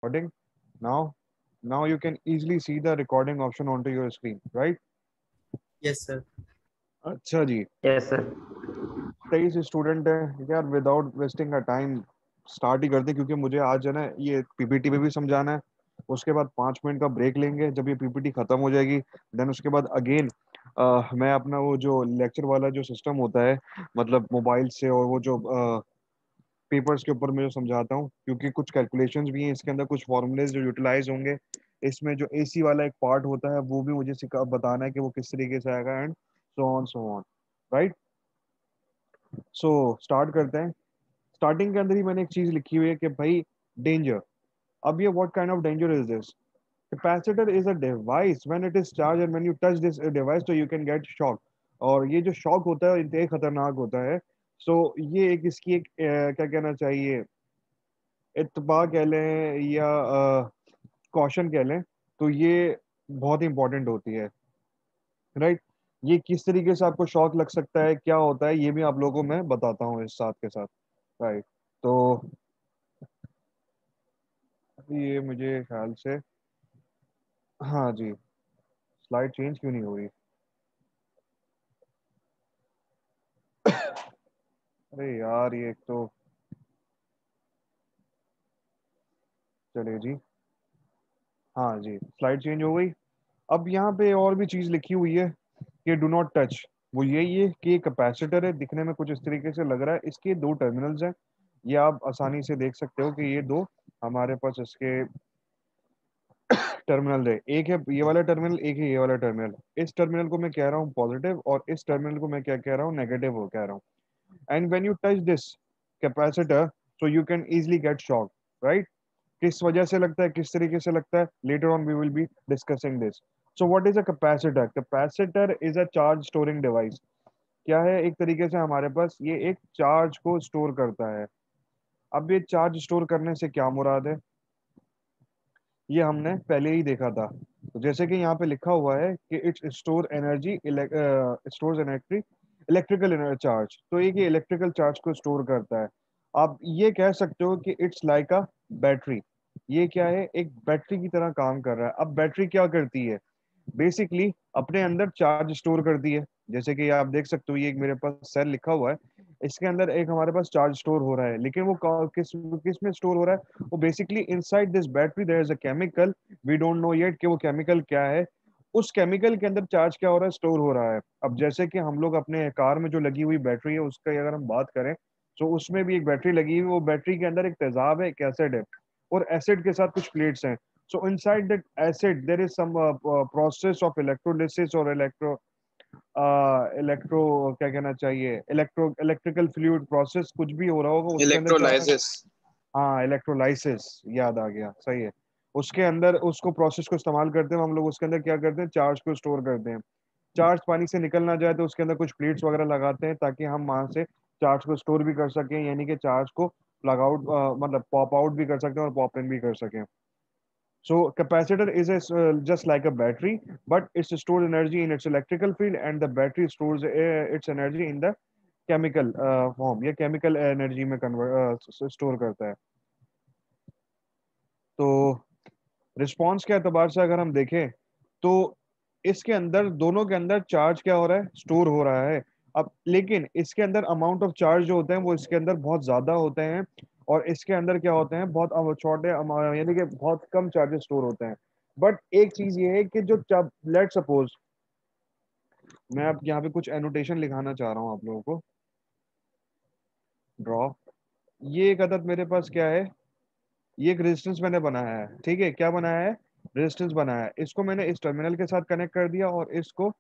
recording now. Now you can easily see the recording option onto your screen, right? Yes, sir. अच्छा जी, Yes, sir. 23 student है यार, without wasting का time start ही करते, क्योंकि मुझे आज है ना ये पीपीटी पे भी समझाना है। उसके बाद 5 मिनट का ब्रेक लेंगे, जब ये पीपीटी खत्म हो जाएगी देन उसके बाद अगेन मैं अपना वो जो लेक्चर वाला जो सिस्टम होता है, मतलब मोबाइल से और वो जो पेपर्स के ऊपर मैं जो समझाता हूँ, क्योंकि कुछ कैलकुलेशंस भी हैं इसके अंदर, कुछ फॉर्मूलेज जो यूटिलाइज होंगे। इसमें जो एसी वाला एक पार्ट होता है वो भी मुझे सिखा बताना है कि वो किस तरीके से आएगा, and so on, right. So start करते हैं। स्टार्टिंग के अंदर ही मैंने एक चीज लिखी हुई है कि भाई डेंजर। अब ये what kind of danger is this? Capacitor is a device when it is charge and when you touch this device तो यू कैन गेट शॉक। और ये जो शॉक होता है इंतहाई खतरनाक होता है। सो ये एक इसकी एक क्या कहना चाहिए, इत्तबा कह लें या कॉशन कह लें, तो ये बहुत इंपॉर्टेंट होती है, राइट। ये किस तरीके से आपको शॉक लग सकता है, क्या होता है, ये भी आप लोगों को मैं बताता हूँ इस साथ के साथ, राइट। तो ये मुझे ख्याल से, हाँ जी, स्लाइड चेंज क्यों नहीं हो रही? अरे यार ये एक तो, चलिए जी, हाँ जी स्लाइड चेंज हो गई। अब यहाँ पे और भी चीज़ लिखी हुई है कि डू नॉट टच। वो यही है कि कैपेसिटर है, दिखने में कुछ इस तरीके से लग रहा है, इसके दो टर्मिनल्स हैं। ये आप आसानी से देख सकते हो कि ये दो हमारे पास इसके टर्मिनल है, एक है ये वाला टर्मिनल, एक है ये वाला टर्मिनल। इस टर्मिनल को मैं कह रहा हूँ पॉजिटिव और इस टर्मिनल को मैं क्या कह रहा हूँ, नेगेटिव हो कह रहा हूँ। And when you touch this capacitor so you can easily get shock, right. किस वजह से लगता है, किस तरीके से लगता है, later on we will be discussing this. So what is a capacitor? Capacitor is a charge storing device. क्या है, एक तरीके से हमारे पास ये एक चार्ज को स्टोर करता है। अब ये चार्ज स्टोर करने से क्या मुराद है, ये हमने पहले ही देखा था। तो जैसे कि यहाँ पे लिखा हुआ है कि it's store energy, stores energy electrical charge, तो ये इलेक्ट्रिकल चार्ज को स्टोर करता है। आप ये कह सकते हो कि इट्स लाइक अ बैटरी। ये क्या है, एक बैटरी की तरह काम कर रहा है। अब बैटरी क्या करती है, बेसिकली अपने अंदर चार्ज स्टोर करती है। जैसे कि आप देख सकते हो ये एक मेरे पास सेल लिखा हुआ है, इसके अंदर एक हमारे पास चार्ज स्टोर हो रहा है, लेकिन वो किस किस में स्टोर हो रहा है, वो basically inside this battery there is a chemical, we don't know yet कि वो केमिकल क्या है। उस केमिकल के अंदर चार्ज क्या हो रहा है, स्टोर हो रहा है। अब जैसे कि हम लोग अपने कार में जो लगी हुई बैटरी है उसका अगर हम बात करें, तो उसमें भी एक बैटरी लगी हुई है, वो बैटरी के अंदर एक तेजाब है, एक एसिड है, और एसिड के साथ कुछ प्लेट्स हैं। So inside that acid, there is some process of electrolysis or electro क्या कहना चाहिए, इलेक्ट्रिकल फ्लूइड प्रोसेस, कुछ भी हो रहा होगा उसके अंदर क्या हो रहा है। इलेक्ट्रोलाइसिस। हाँ इलेक्ट्रोलाइसिस, याद आ गया, सही है। उसके अंदर उसको प्रोसेस को इस्तेमाल करते हैं हम लोग, उसके अंदर क्या करते हैं, चार्ज को स्टोर करते हैं। चार्ज पानी से निकल ना जाए तो उसके अंदर कुछ प्लेट्स वगैरह लगाते हैं ताकि हम वहां से चार्ज को स्टोर भी कर सकें, यानी कि चार्ज को प्लग आउट मतलब पॉप आउट भी कर सकते हैं और पॉप इन भी कर सकें। So capacitor is just like a battery, but it stores energy in its electrical field, and the battery stores its energy in the chemical form. ये chemical energy में convert store करता है। तो रिस्पॉन्स के एतबार से अगर हम देखें तो इसके अंदर, दोनों के अंदर चार्ज क्या हो रहा है, स्टोर हो रहा है। अब लेकिन इसके अंदर अमाउंट ऑफ चार्ज जो होते हैं वो इसके अंदर बहुत ज्यादा होते हैं, और इसके अंदर क्या होते हैं, बहुत छोटे यानी कि बहुत कम चार्जेस स्टोर होते हैं। बट एक चीज ये है कि जो लेट सपोज मैं अब यहाँ पे कुछ एनोटेशन लिखाना चाह रहा हूँ आप लोगों को, ड्रॉ। ये एक अदद मेरे पास क्या है, ये एक रेजिस्टेंस मैंने बनाया है, ठीक है, क्या बनाया है, रेजिस्टेंस बनाया है। इसको मैंने इस टर्मिनल के साथ कनेक्ट कर दिया और इसको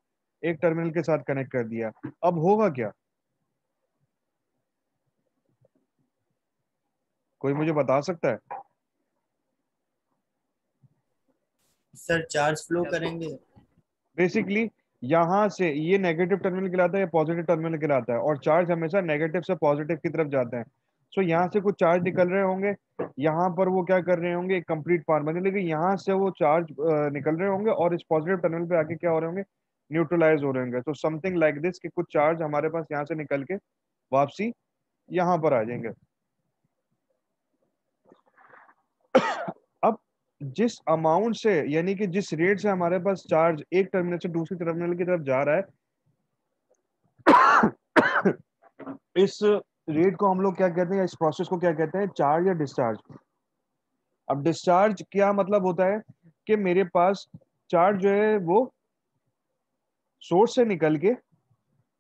एक टर्मिनल के साथ कनेक्ट कर दिया। अब होगा क्या, कोई मुझे बता सकता है? सर चार्ज फ्लो करेंगे। बेसिकली यहाँ से ये नेगेटिव टर्मिनल कहलाता है या पॉजिटिव टर्मिनल कहलाता है, और चार्ज हमेशा नेगेटिव से पॉजिटिव की तरफ जाते हैं। सो यहाँ से कुछ चार्ज निकल रहे होंगे, यहाँ पर वो क्या कर रहे होंगे, एक कंप्लीट पाथ बने, लेकिन यहाँ से वो चार्ज निकल रहे होंगे और इस पॉजिटिव टर्मिनल पे आके क्या हो रहे होंगे, न्यूट्रलाइज हो रहे होंगे। तो समथिंग लाइक दिस कि कुछ चार्ज हमारे पास यहाँ से निकल के वापसी यहाँ पर आ जाएंगे। अब जिस अमाउंट से, यानी कि जिस रेट से हमारे पास चार्ज एक टर्मिनल से दूसरी टर्मिनल की तरफ जा रहा है, इस रेट को हम लोग क्या कहते हैं, इस प्रोसेस को क्या कहते हैं, चार्ज या डिस्चार्ज। अब डिस्चार्ज क्या मतलब होता है कि मेरे पास चार्ज जो है वो सोर्स से निकल के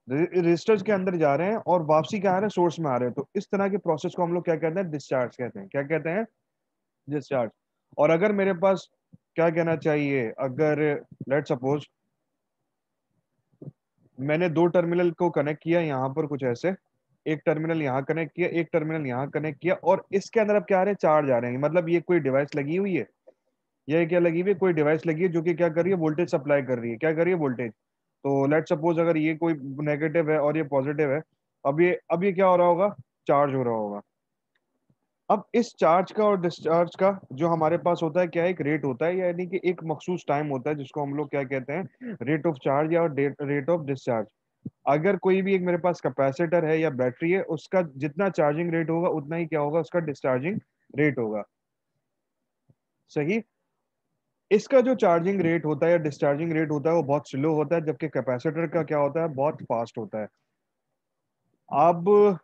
रजिस्टर्स के अंदर जा रहे हैं और वापसी क्या आ रहे हैं, सोर्स में आ रहे हैं। तो इस तरह के प्रोसेस को हम लोग क्या कहते हैं, डिस्चार्ज कहते हैं। क्या कहते हैं, डिस्चार्ज। और अगर मेरे पास, क्या कहना चाहिए, अगर लेट सपोज मैंने दो टर्मिनल को कनेक्ट किया यहाँ पर कुछ ऐसे, एक टर्मिनल यहाँ कनेक्ट किया, एक टर्मिनल यहाँ कनेक्ट किया, और इसके अंदर अब क्या आ रहे हैं, चार्ज आ रहे हैं। मतलब ये कोई डिवाइस लगी हुई है, ये क्या लगी हुई है, कोई डिवाइस लगी है जो कि क्या कर रही है, वोल्टेज सप्लाई कर रही है। क्या कर रही है, वोल्टेज। तो लेट सपोज अगर ये कोई नेगेटिव है और ये पॉजिटिव है, अब ये क्या हो रहा होगा, चार्ज हो रहा होगा। अब इस चार्ज का और डिस्चार्ज का जो हमारे पास होता है, क्या एक रेट होता है, यानी कि एक मखसूस टाइम होता है जिसको हम लोग क्या कहते हैं, रेट ऑफ चार्ज या रेट ऑफ डिस्चार्ज। अगर कोई भी एक मेरे पास कैपेसिटर है या बैटरी है, उसका जितना चार्जिंग रेट होगा उतना ही क्या होगा, उसका डिस्चार्जिंग रेट होगा। सही। इसका जो चार्जिंग रेट होता है या डिस्चार्जिंग रेट होता है वो बहुत स्लो होता है, जबकि कैपेसिटर का क्या होता है, बहुत फास्ट होता है। अब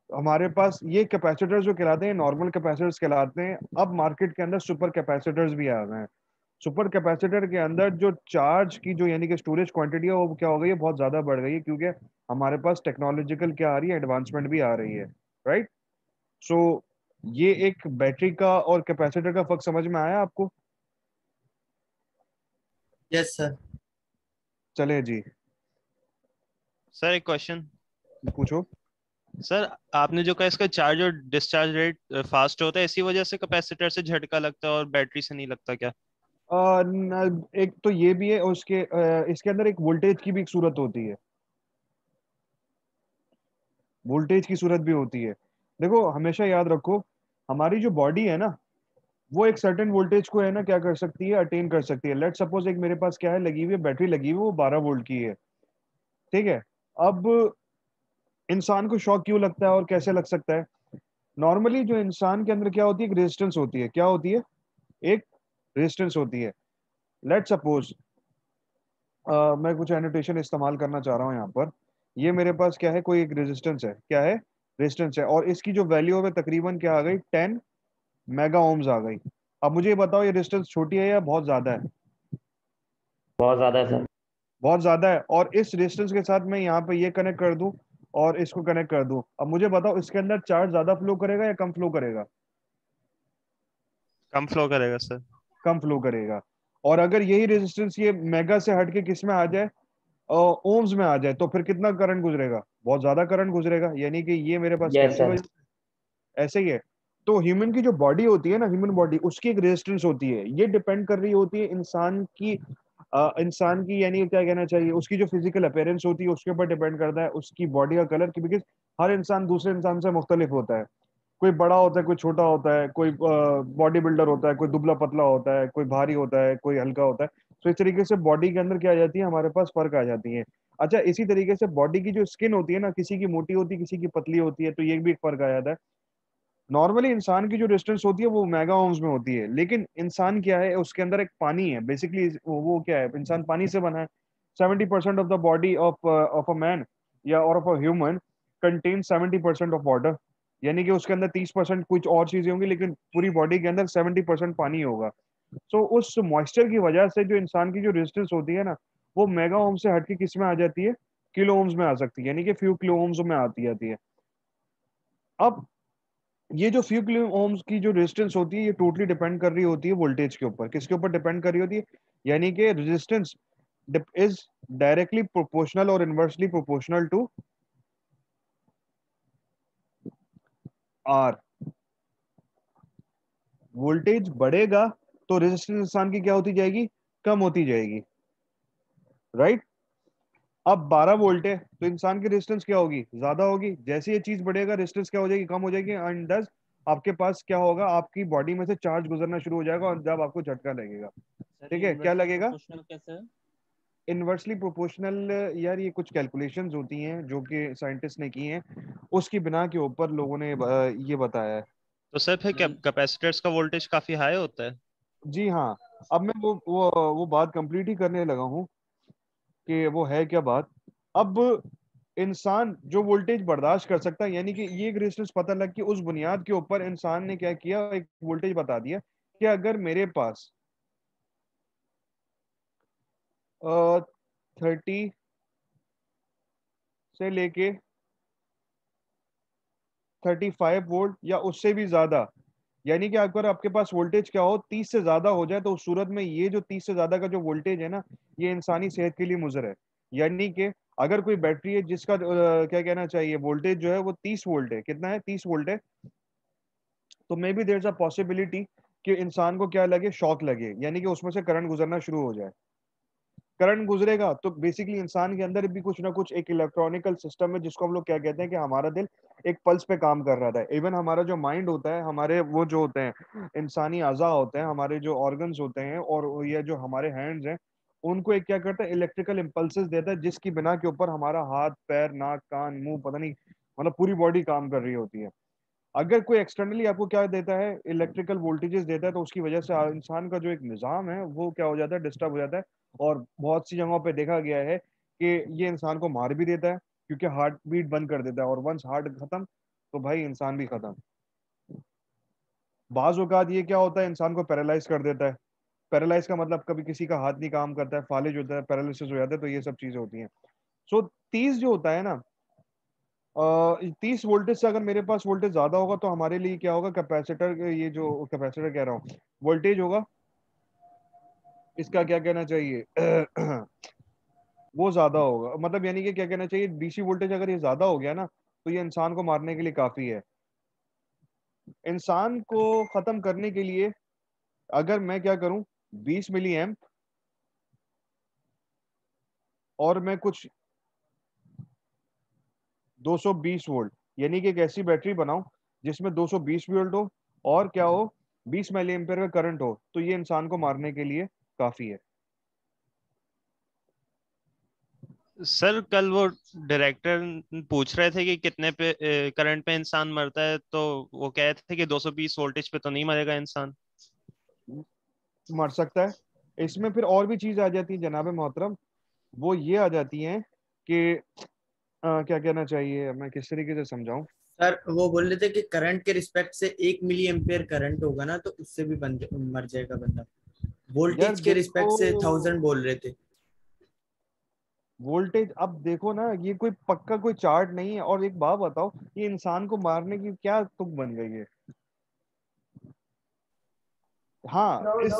हमारे पास ये कैपेसिटर्स जो कहलाते हैं, नॉर्मल कैपेसिटर्स कहलाते हैं। अब मार्केट के अंदर सुपर कैपेसिटर्स भी आ गए हैं। सुपर कैपेसिटर के अंदर जो चार्ज की जो यानी कि स्टोरेज क्वांटिटी है वो क्या हो गई है, बहुत ज्यादा बढ़ गई है, क्योंकि हमारे पास टेक्नोलॉजिकल क्या आ रही है, एडवांसमेंट भी आ रही है। राइट। सो ये एक बैटरी का और कैपेसिटर का फर्क समझ में आया आपको। Yes sir. चले जी, सर एक क्वेश्चन। पूछो। सर आपने जो कहा इसका चार्ज और डिस्चार्ज रेट फास्ट होता है, इसी वजह से कैपेसिटर से झटका लगता है और बैटरी से नहीं लगता क्या? एक तो ये भी है, और इसके अंदर एक वोल्टेज की भी एक सूरत होती है, वोल्टेज की सूरत भी होती है। देखो हमेशा याद रखो, हमारी जो बॉडी है ना, वो एक सर्टेन वोल्टेज को है ना क्या कर सकती है, अटेन कर सकती है। लेट सपोज एक मेरे पास क्या है, लगी हुई है बैटरी, लगी हुई है, वो 12 वोल्ट की है। ठीक है। अब इंसान को शॉक क्यों लगता है और कैसे लग सकता है। नॉर्मली जो इंसान के अंदर क्या होती है, एक रेजिस्टेंस होती है। क्या होती है, एक रेजिस्टेंस होती है। लेट सपोज मैं कुछ एनोटेशन इस्तेमाल करना चाह रहा हूँ यहाँ पर। ये मेरे पास क्या है, कोई एक रेजिस्टेंस है, क्या है, रेजिस्टेंस है, और इसकी जो वैल्यू है तकरीबन क्या आ गई, 10 मेगा ओम्स आ गई। अब मुझे ये बताओ, ये रेजिस्टेंस छोटी है या बहुत ज्यादा है। बहुत ज्यादा है सर। बहुत ज्यादा है। और इस रेजिस्टेंस के साथ मैं यहाँ पे ये कनेक्ट कर दूं और इसको कनेक्ट कर दूं, अब मुझे बताओ इसके अंदर चार्ज ज्यादा फ्लो करेगा या कम फ्लो करेगा। कम फ्लो करेगा सर। कम फ्लो करेगा। और अगर यही रेजिस्टेंस ये मेगा से हट के किस में आ जाए, ओम्स में आ जाए, तो फिर कितना करंट गुजरेगा, बहुत ज्यादा करंट गुजरेगा। यानी कि ये मेरे पास यस कैसी सर। वजह, ऐसे ही है। तो ह्यूमन की जो बॉडी होती है ना, ह्यूमन बॉडी, उसकी एक रेजिस्टेंस होती है, ये डिपेंड कर रही होती है इंसान की यानी क्या कहना चाहिए, उसकी जो फिजिकल अपीयरेंस होती है उसके ऊपर डिपेंड करता है, उसकी बॉडी का कलर की, बिकॉज हर इंसान दूसरे इंसान से मुख्तलिफ होता है। कोई बड़ा होता है, कोई छोटा होता है, कोई बॉडी बिल्डर होता है, कोई दुबला पतला होता है, कोई भारी होता है, कोई हल्का होता है। तो इस तरीके से बॉडी के अंदर क्या आ जाती है, हमारे पास फर्क आ जाती है। अच्छा, इसी तरीके से बॉडी की जो स्किन होती है ना, किसी की मोटी होती है, किसी की पतली होती है, तो ये भी एक फर्क आ जाता है। नॉर्मली इंसान की जो डिस्टेंस होती है वो मेगा ओम्स में होती है, लेकिन इंसान क्या है, उसके अंदर एक पानी है बेसिकली। वो क्या है, इंसान पानी से बना है। 70% of the body of a man या और of a human contain 70% of water. यानी कि उसके अंदर 30% कुछ और चीजें होंगी, लेकिन पूरी बॉडी के अंदर 70% पानी होगा। तो उस मॉइस्चर की वजह से जो इंसान की जो रेजिस्टेंस होती है ना, वो मेगा ओम से हटके किस में आ जाती है, किलो ओम्स में आ सकती है, यानी कि फ्यू किलो ओम्स में आती जाती है। अब ये जो फ्यू किलो ओम्स की जो रेजिस्टेंस होती है, ये टोटली डिपेंड कर रही होती है वोल्टेज के ऊपर। किसके ऊपर डिपेंड कर रही होती है, यानी कि रेजिस्टेंस इज डायरेक्टली प्रोपोर्शनल और inversely proportional to R. Voltage बढ़ेगा तो रेजिस्टेंस इंसान की क्या होती जाएगी, कम होती जाएगी। राइट। अब 12 वोल्ट है तो इंसान की रेजिस्टेंस क्या होगी, ज्यादा होगी। जैसे ये चीज बढ़ेगा, रेजिस्टेंस क्या हो जाएगी, कम हो जाएगी, एंड दस आपके पास क्या होगा, आपकी बॉडी में से चार्ज गुजरना शुरू हो जाएगा, और जब आपको झटका लगेगा। सर ठीक ये है, क्या इन्वर्सली लगेगा, प्रोपोर्शनल कैसे है? Inversely proportional. यार ये कुछ कैलकुलेशंस होती हैं जो कि साइंटिस्ट ने की हैं, उसकी बिना के ऊपर लोगों ने ये बताया है। तो सर फिर लेकिन कैपेसिटर्स का वोल्टेज काफी हाई होता है? जी हाँ, अब मैं वो बात कंप्लीट ही करने लगा हूँ कि वो है क्या बात। अब इंसान जो वोल्टेज बर्दाश्त कर सकता है, यानी कि ये एक रेजिस्टेंस पता लग कि उस बुनियाद के ऊपर इंसान ने क्या किया, एक वोल्टेज बता दिया कि अगर मेरे पास 30 से लेके 35 वोल्ट या उससे भी ज्यादा, यानी कि अगर आपके पास वोल्टेज क्या हो 30 से ज्यादा हो जाए, तो उस सूरत में ये जो 30 से ज्यादा का जो वोल्टेज है ना, ये इंसानी सेहत के लिए मुज़र है। यानी कि अगर कोई बैटरी है जिसका क्या कहना चाहिए, वोल्टेज जो है वो 30 वोल्ट है, कितना है, 30 वोल्ट है, तो maybe there is a possibility कि इंसान को क्या लगे, शॉक लगे, यानी कि उसमें से करंट गुजरना शुरू हो जाए। करंट गुजरेगा तो बेसिकली इंसान के अंदर भी कुछ ना कुछ एक इलेक्ट्रॉनिकल सिस्टम है, जिसको हम लोग क्या कहते हैं कि हमारा दिल एक पल्स पे काम कर रहा था। इवन हमारा जो माइंड होता है, हमारे वो जो होते हैं इंसानी अज़ा होते हैं, हमारे जो ऑर्गन्स होते हैं, और ये जो हमारे हैंड्स हैं, उनको एक क्या करता है, इलेक्ट्रिकल इम्पल्सेस देता है, जिसकी बिना के ऊपर हमारा हाथ पैर नाक कान मुंह पता नहीं, मतलब पूरी बॉडी काम कर रही होती है। अगर कोई एक्सटर्नली आपको क्या देता है, इलेक्ट्रिकल वोल्टेजेस देता है, तो उसकी वजह से इंसान का जो एक निज़ाम है वो क्या हो जाता है, डिस्टर्ब हो जाता है। और बहुत सी जगहों पे देखा गया है कि ये इंसान को मार भी देता है, क्योंकि हार्ट बीट बंद कर देता है, और वंस हार्ट खत्म तो भाई इंसान भी खत्म। बाज औकात ये क्या होता है, इंसान को पैरालाइज कर देता है। पैरालाइज का मतलब कभी किसी का हाथ नहीं काम करता है, फालिज होता है, पैरालिसिस हो जाता है, तो ये सब चीजें होती हैं। सो 30 जो होता है ना, 30 वोल्टेज से अगर मेरे पास वोल्टेज ज्यादा होगा, तो हमारे लिए क्या होगा, कैपेसिटर, ये जो कैपेसिटर कह रहा हूँ, वोल्टेज होगा, इसका क्या कहना चाहिए वो ज्यादा होगा, मतलब यानी कि क्या कहना चाहिए, डीसी वोल्टेज अगर ये ज्यादा हो गया ना, तो ये इंसान को मारने के लिए काफी है। इंसान को खत्म करने के लिए अगर मैं क्या करूं, 20 मिली एम्प, और मैं कुछ 220 वोल्ट, यानी कि एक ऐसी बैटरी बनाऊं जिसमें 220 वोल्ट हो, और क्या हो, 20 मिली एम्पियर का करंट हो, तो ये इंसान को मारने के लिए काफी है। सर कल वो डायरेक्टर पूछ रहे थे कि कितने पे करंट पे इंसान मरता है, तो वो कह रहे थे कि 220 वोल्टेज पे तो नहीं मरेगा इंसान। मर सकता है। इसमें फिर और भी चीज आ जाती है जनाब मोहतरम, वो ये आ जाती हैं कि क्या कहना चाहिए, मैं किस तरीके से समझाऊं। सर वो बोल रहे थे कि करंट के रिस्पेक्ट से 1 मिली एम्पियर करंट होगा ना, तो उससे भी बंद मर जाएगा बंदा। यार वोल्टेज के देखो, रिस्पेक्ट से 1000 बोल रहे थे। वोल्टेज, अब देखो ना, ये कोई पक्का कोई चार्ट नहीं है। और एक बात बताओ, ये इंसान को मारने की क्या तुक बन गई है। हाँ, इस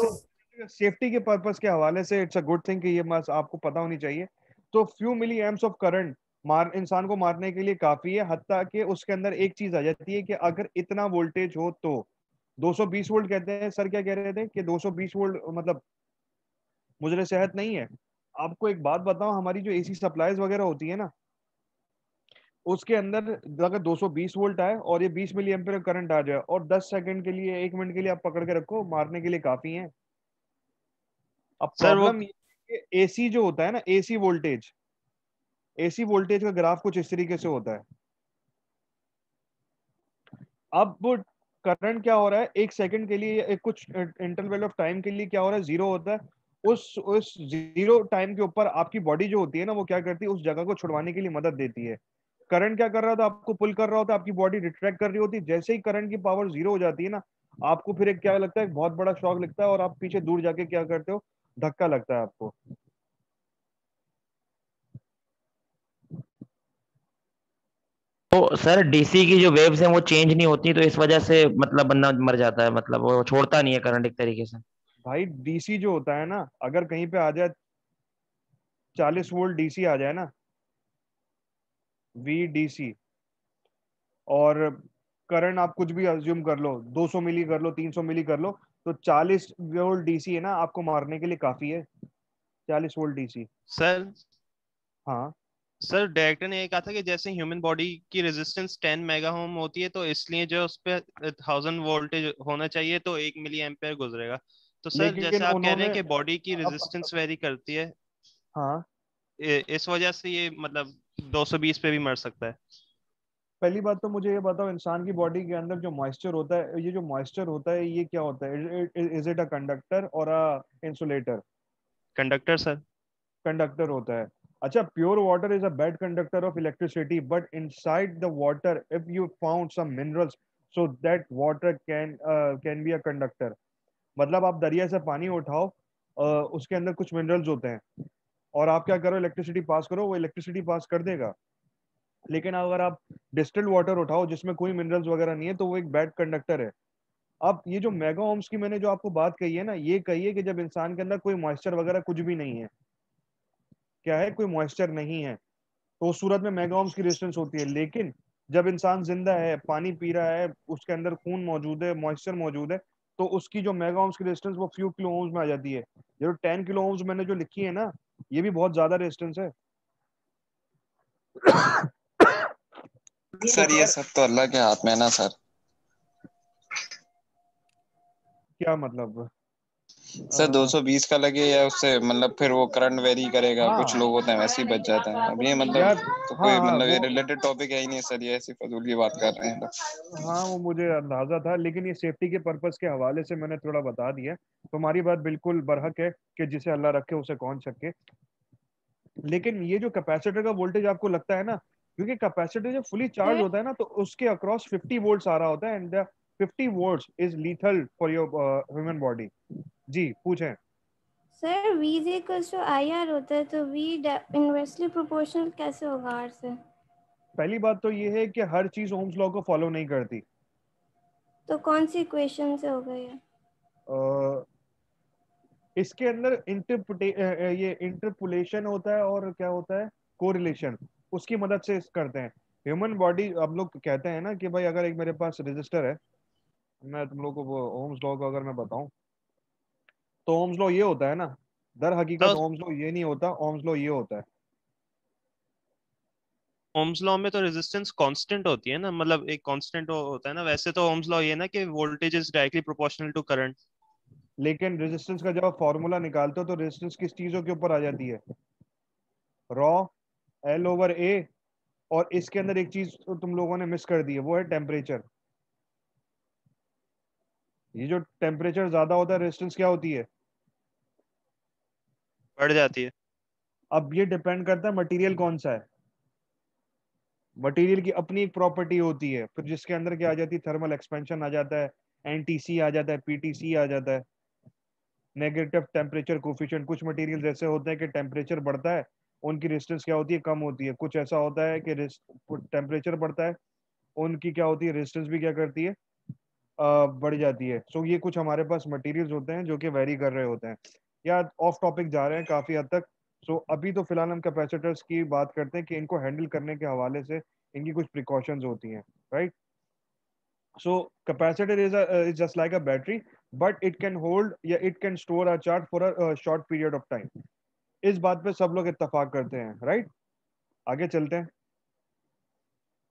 सेफ्टी के पर्पस के हवाले से इट्स अ गुड थिंग कि ये मस आपको पता होनी चाहिए। तो few milli amps of current मार इंसान को मारने के लिए काफी है, हत्ता कि उसके अंदर एक चीज आ जाती है कि अगर इतना वोल्टेज हो तो 220 वोल्ट कहते हैं। सर क्या कह रहे थे कि 220 वोल्ट मतलब मुझे सेहत नहीं है। आपको एक बात बताओ, हमारी जो एसी सप्लाईज वगैरह होती है ना, उसके अंदर अगर 220 वोल्ट आए और ये 20 मिली एम्पीयर करंट आ जाए, और 10 सेकंड के लिए, 1 मिनट के लिए आप पकड़ के रखो, मारने के लिए काफी है। अब सर वो प्रॉब्लम ये है कि एसी जो होता है ना, एसी वोल्टेज का ग्राफ कुछ इस तरीके से होता है। अब वो करंट क्या हो रहा है, 1 सेकंड के लिए, एक कुछ इंटरवल ऑफ टाइम के लिए क्या हो रहा है, जीरो होता है। उस जीरो टाइम के ऊपर आपकी बॉडी जो होती है ना, वो क्या करती है, उस जगह को छुड़वाने के लिए मदद देती है। करंट क्या कर रहा था, आपको पुल कर रहा होता है, आपकी बॉडी रिट्रैक्ट कर रही होती है। जैसे ही करंट की पावर जीरो हो जाती है ना, आपको फिर एक क्या लगता है, एक बहुत बड़ा शॉक लगता है, और आप पीछे दूर जाके क्या करते हो, धक्का लगता है आपको। तो सर डीसी की जो वेव्स हैं वो चेंज नहीं होती, तो इस वजह से मतलब बंदा मर जाता है, मतलब वो छोड़ता नहीं है करंट एक तरीके से। भाई डीसी जो होता है ना, अगर कहीं पे आ जाए, 40 वोल्ट डीसी आ जाए ना, वीडीसी, और करंट आप कुछ भी अज्यूम कर लो, 200 मिली कर लो, 300 मिली कर लो, तो 40 वोल्ट डीसी है ना, आपको मारने के लिए काफी है। 40 वोल्ट डीसी। सर हाँ। सर डायरेक्टर ने ये कहा था कि जैसे ह्यूमन बॉडी की रेजिस्टेंस 10 मेगा ओम होती है, तो इसलिए जो उस पे 1000 वोल्टेज होना चाहिए, तो 1 मिली एम्पेयर गुजरेगा। तो सर लेकिन जैसे आप कह रहे हैं उन्होंने कि बॉडी की अब रेजिस्टेंस वेरी करती है, हाँ, इस वजह से ये मतलब 220 पे भी मर सकता है। पहली बात तो मुझे ये बताओ, इंसान की बॉडी के अंदर जो मॉइस्चर होता है, ये जो मॉइस्चर होता है ये क्या होता है? इज इट अ कंडक्टर और a insulator? Conductor sir. Conductor होता है। अच्छा, pure water is a bad conductor of electricity, but inside the water if you found some minerals, so that water can be a conductor. मतलब आप दरिया से पानी उठाओ, उसके अंदर कुछ मिनरल्स होते हैं, और आप क्या करो, इलेक्ट्रिसिटी पास करो, वो इलेक्ट्रिसिटी पास कर देगा। लेकिन अगर आप डिस्टिल्ड वाटर उठाओ जिसमें कोई मिनरल्स वगैरह नहीं है, तो वो एक बैड कंडक्टर है। अब ये जो मेगा ओम्स की मैंने जो आपको बात कही है ना, ये कही है कि जब इंसान के अंदर कोई मॉइस्चर वगैरह कुछ भी नहीं है, क्या है, कोई मॉइस्चर नहीं है, तो उस सूरत में मेगा ओम्स की रेजिस्टेंस होती है। लेकिन जब इंसान जिंदा है, पानी पी रहा है, उसके अंदर खून मौजूद है, मॉइस्चर मौजूद है, तो उसकी जो मेगा ओम्स की रेजिस्टेंस वो फ्यू किलो ओम्स में आ जाती है। ये जो 10 किलो ओम्स मैंने जो लिखी है ना, ये भी बहुत ज्यादा रेजिस्टेंस है। तो सर ये खैर, सब तो अल्लाह के हाथ में है ना सर। क्या मतलब? सर 220 का लगे या उससे मतलब फिर वो करंट वेरी करेगा, कुछ हाँ लोग होते हैं वैसे ही बच जाते हैं। अब ये मतलब यार, तो हाँ कोई हाँ मतलब वो, ये रिलेटेड टॉपिक है ही नहीं सर, ये ऐसी फजूल की बात कर रहे हैं लोग। हाँ वो मुझे अंदाजा था, लेकिन ये सेफ्टी के पर्पस के हवाले से मैंने थोड़ा बता दिया। तुम्हारी बात बिल्कुल बरहक है कि जिसे अल्लाह रखे उसे कौन सके। लेकिन ये जो कैपेसिटर का वोल्टेज आपको लगता है ना, क्योंकि कैपेसिटर जब फुली चार्ज सर होता है ना, तो उसके अक्रॉस 50 वोल्ट्स आ रहा होता है, and 50 volts is lethal for your human body. जी पूछें। Sir V is equals to IR होता है, तो V इनवर्सली प्रोपोर्शनल कैसे होगा R से? पहली बात तो ये है कि हर चीज ओम्स लॉ को फॉलो नहीं करती। तो कौन सी इक्वेशन से होगा ये? अ, इसके अंदर ये इंटरपोलेशन होता है, और क्या होता है, कोरिलेशन, उसकी मदद से करते हैं। ह्यूमन बॉडी, अब लोग कहते हैं ना कि भाई अगर एक मेरे पास रजिस्टर है, मैं तुम लोग को वो ओम्स लॉ को अगर मैं बताऊं, तो ओम्स लॉ ये होता है ना, दर हकीकत तो ओम्स लॉ ये नहीं होता, ओम्स लॉ ये होता है। ओम्स लॉ में तो रेजिस्टेंस कांस्टेंट होती है ना, मतलब एक कांस्टेंट होता है ना। वैसे तो ओम्स लॉ ये है ना कि voltage is directly proportional to current. लेकिन रेजिस्टेंस का जब आप फॉर्मूला निकालते हो, तो रेजिस्टेंस किस चीजों के ऊपर आ जाती है? Raw, L/A। और इसके अंदर एक चीज तो तुम लोगों ने मिस कर दी है, वो है टेम्परेचर। ये जो टेम्परेचर ज्यादा होता है, रेजिस्टेंस क्या होती है? बढ़ जाती है। अब ये डिपेंड करता है मटेरियल कौन सा है। मटेरियल की अपनी एक प्रॉपर्टी होती है, फिर जिसके अंदर क्या आ जाती है, थर्मल एक्सपेंशन आ जाता है, एनटीसी आ जाता है, पीटीसी आ जाता है, नेगेटिव टेम्परेचर कोफिशिएंट। कुछ मटेरियल ऐसे होते हैं कि टेम्परेचर बढ़ता है, उनकी रेजिस्टेंस क्या होती है, कम होती है। कुछ ऐसा होता है कि टेम्परेचर बढ़ता है, उनकी क्या होती है, रेजिस्टेंस भी क्या करती है, बढ़ जाती है। सो ये कुछ हमारे पास मटेरियल्स होते हैं जो कि वेरी कर रहे होते हैं। या ऑफ टॉपिक जा रहे हैं काफी हद तक। सो अभी तो फिलहाल हम कैपेसिटर्स की बात करते हैं कि इनको हैंडल करने के हवाले से इनकी कुछ प्रिकॉशंस होती हैं, right? So capacitor is just like a battery, but it can hold या it can store a charge for a short period of time. इस बात पे सब लोग इत्तेफाक करते हैं, राइट? आगे चलते हैं।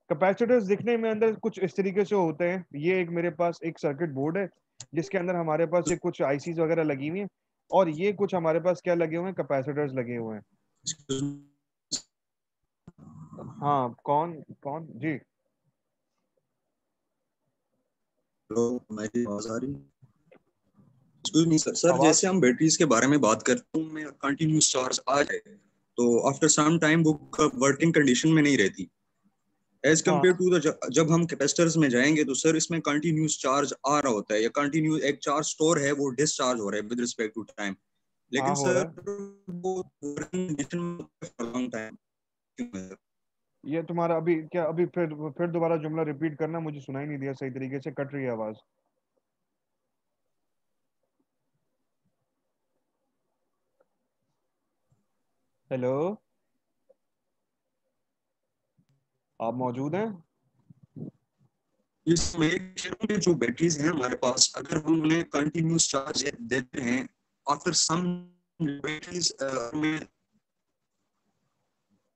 कैपेसिटर्स दिखने में अंदर कुछ इस तरीके से होते हैं। ये एक मेरे पास एक सर्किट बोर्ड है, जिसके अंदर हमारे पास ये कुछ आईसीज वगैरह लगी हुई हैं, और ये कुछ हमारे पास क्या लगे हुए हैं, कैपेसिटर्स लगे हुए हैं। हाँ, कौन कौन जी? हेलो, मेरी आवाज आ रही है? Excuse me sir. सर आवाज, जैसे हम बैटरीज के बारे में बात करते हैं, उनमें कंटिन्यूस चार्ज आ जाए तो आफ्टर सम टाइम वो वर्किंग कंडीशन में नहीं रहती एज हाँ कम्पेयर टू द जब हम कैपेसिटर्स में जाएंगे तो सर इसमें कंटिन्यूस चार्ज आ रहा होता है या कंटिन्यूस एक चार्ज स्टोर है वो डिस्चार्ज हो रहा है विद रिस्पेक्ट टू टाइम। हाँ लेकिन हो रहा सर है। वो वर्किंग कंडीशन में फॉर लॉन्ग टाइम क्यों है? ये तुम्हारा अभी क्या, अभी फिर दोबारा जुमला रिपीट करना, मुझे सुनाई नहीं दिया सही तरीके से, कट रही है आवाज। हेलो, आप मौजूद हैं? इसमें जो बैटरीज हैं हमारे पास, अगर हम उन्हें कंटिन्यूस चार्ज देते हैं आफ्टर सम बैटरीज में।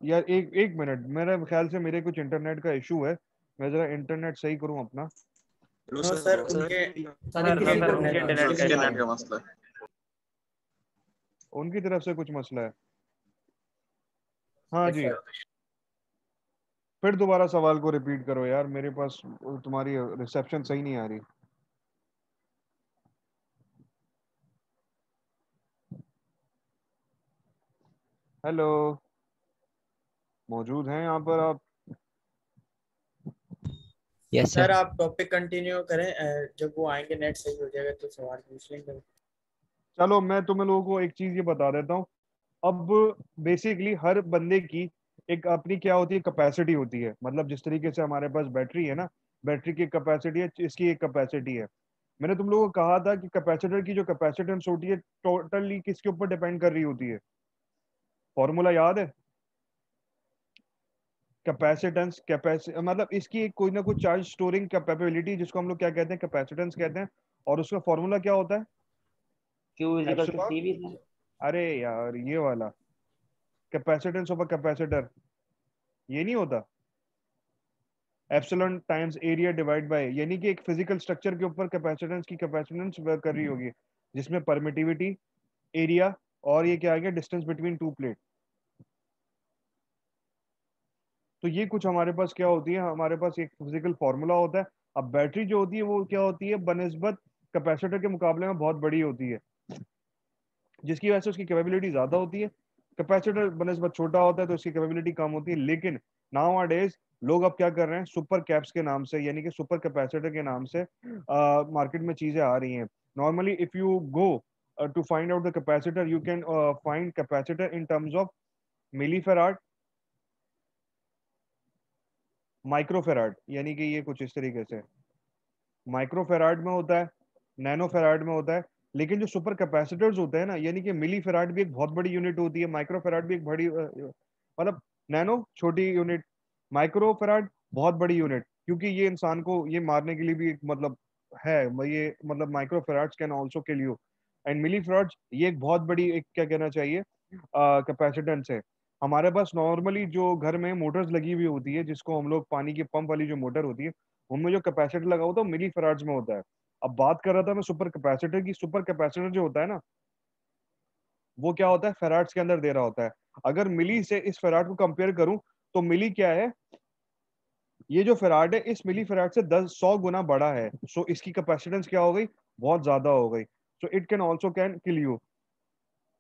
यार एक एक मिनट, मेरे ख्याल से मेरे कुछ इंटरनेट का इशू है। मैं जरा इंटरनेट सही करूं अपना। हेलो नो सर, सर, आवाज आ उनके रही है? सादिक की सर तरफ उनके इंटरनेट नेटवर्क का इशू इशू है। इंटरनेट का मसला है। उनकी तरफ से कुछ मसला है। हाँ एक जी। सेकंड। फिर दोबारा सवाल को रिपीट करो यार, मेरे पास तुम्हारी रिसेप्शन सही नहीं आ रही। हेलो, मौजूद हैं यहाँ पर आप? Yes sir sir. आप टॉपिक कंटिन्यू करें, जब वो आएंगे नेट सही हो जाएगा तो सवाल पूछ लेंगे। चलो मैं तुम लोगों को एक चीज ये बता देता हूँ। अब बेसिकली हर बंदे की एक अपनी क्या होती है, कैपेसिटी होती है। मतलब जिस तरीके से हमारे पास बैटरी है ना, बैटरी की कैपेसिटी है, इसकी एक कैपेसिटी है। मैंने तुम लोगों को कहा था कि कैपेसिटर की जो कैपेसिटेंस होती है टोटली किसके ऊपर डिपेंड कर रही होती है? फॉर्मूला याद है? कैपेसिटेंस मतलब इसकी एक कोई ना कोई चार्ज स्टोरिंग कैपेबिलिटी, जिसको हम लोग क्या कहते हैं, कैपेसिटेंस कहते हैं। और उसका फॉर्मूला क्या होता है? Q is equal to epsilon. C V sir. अरे यार ये वाला कैपेसिटेंस ऑफ अ कैपेसिटर, ये नहीं होता? Epsilon times area divide by, यानी कि एक फिजिकल स्ट्रक्चर के ऊपर कैपेसिटेंस की कैपेसिटेंस वर्क कर रही होगी, जिसमें परमिटिविटी, एरिया, और ये क्या आ गया, डिस्टेंस बिटवीन टू प्लेट। तो ये कुछ हमारे पास क्या होती है, हमारे पास एक फिजिकल फार्मूला होता है। अब बैटरी जो होती है वो क्या होती है, बनिस्बत कैपेसिटर के मुकाबले में बहुत बड़ी होती है, जिसकी वजह से उसकी कैपेबिलिटी ज्यादा होती है। कैपेसिटर बनिस्बत छोटा होता है तो उसकी कैपेबिलिटी कम होती है। लेकिन नाउ अ डेज लोग अब क्या कर रहे हैं, सुपर कैप्स के नाम से, यानी कि सुपर कैपेसिटर के नाम से मार्केट में चीजें आ रही हैं। Normally if you go to find out the capacitor, you can find capacitor in terms of millifarad, microfarad, यानी कि ये कुछ इस तरीके से माइक्रोफेराड में होता है, नैनोफेराड में होता है। लेकिन जो सुपर कैपेसिटर्स होते हैं ना, यानी कि मिली फेराड भी एक बहुत बड़ी यूनिट होती है, माइक्रोफेराड भी एक बड़ी मतलब नैनो छोटी यूनिट, माइक्रोफेराड बहुत बड़ी यूनिट, क्योंकि ये इंसान को ये मारने के लिए भी एक मतलब है, ये मतलब microfarads can also kill you. And millifarads ये एक बहुत बड़ी एक क्या कहना चाहिए कैपेसिटेंस है। हमारे पास नॉर्मली जो घर में मोटर्स लगी हुई होती है, जिसको हम लोग पानी की पंप वाली जो मोटर होती है, उनमें जो कैपेसिटर लगा होता है मिली फराड्स में होता है। अब बात कर रहा था मैं सुपर कैपेसिटर की। सुपर कैपेसिटर जो होता है ना, वो क्या होता है, फेराड्स के अंदर दे रहा होता है। अगर मिली से इस फेराड को कंपेयर करूं, तो मिली क्या है, ये जो फेराड है इस मिली फेराड से 100 गुना बड़ा है। सो इसकी कैपेसिटेंस क्या हो गई, बहुत ज्यादा हो गई। So it can also can kill you.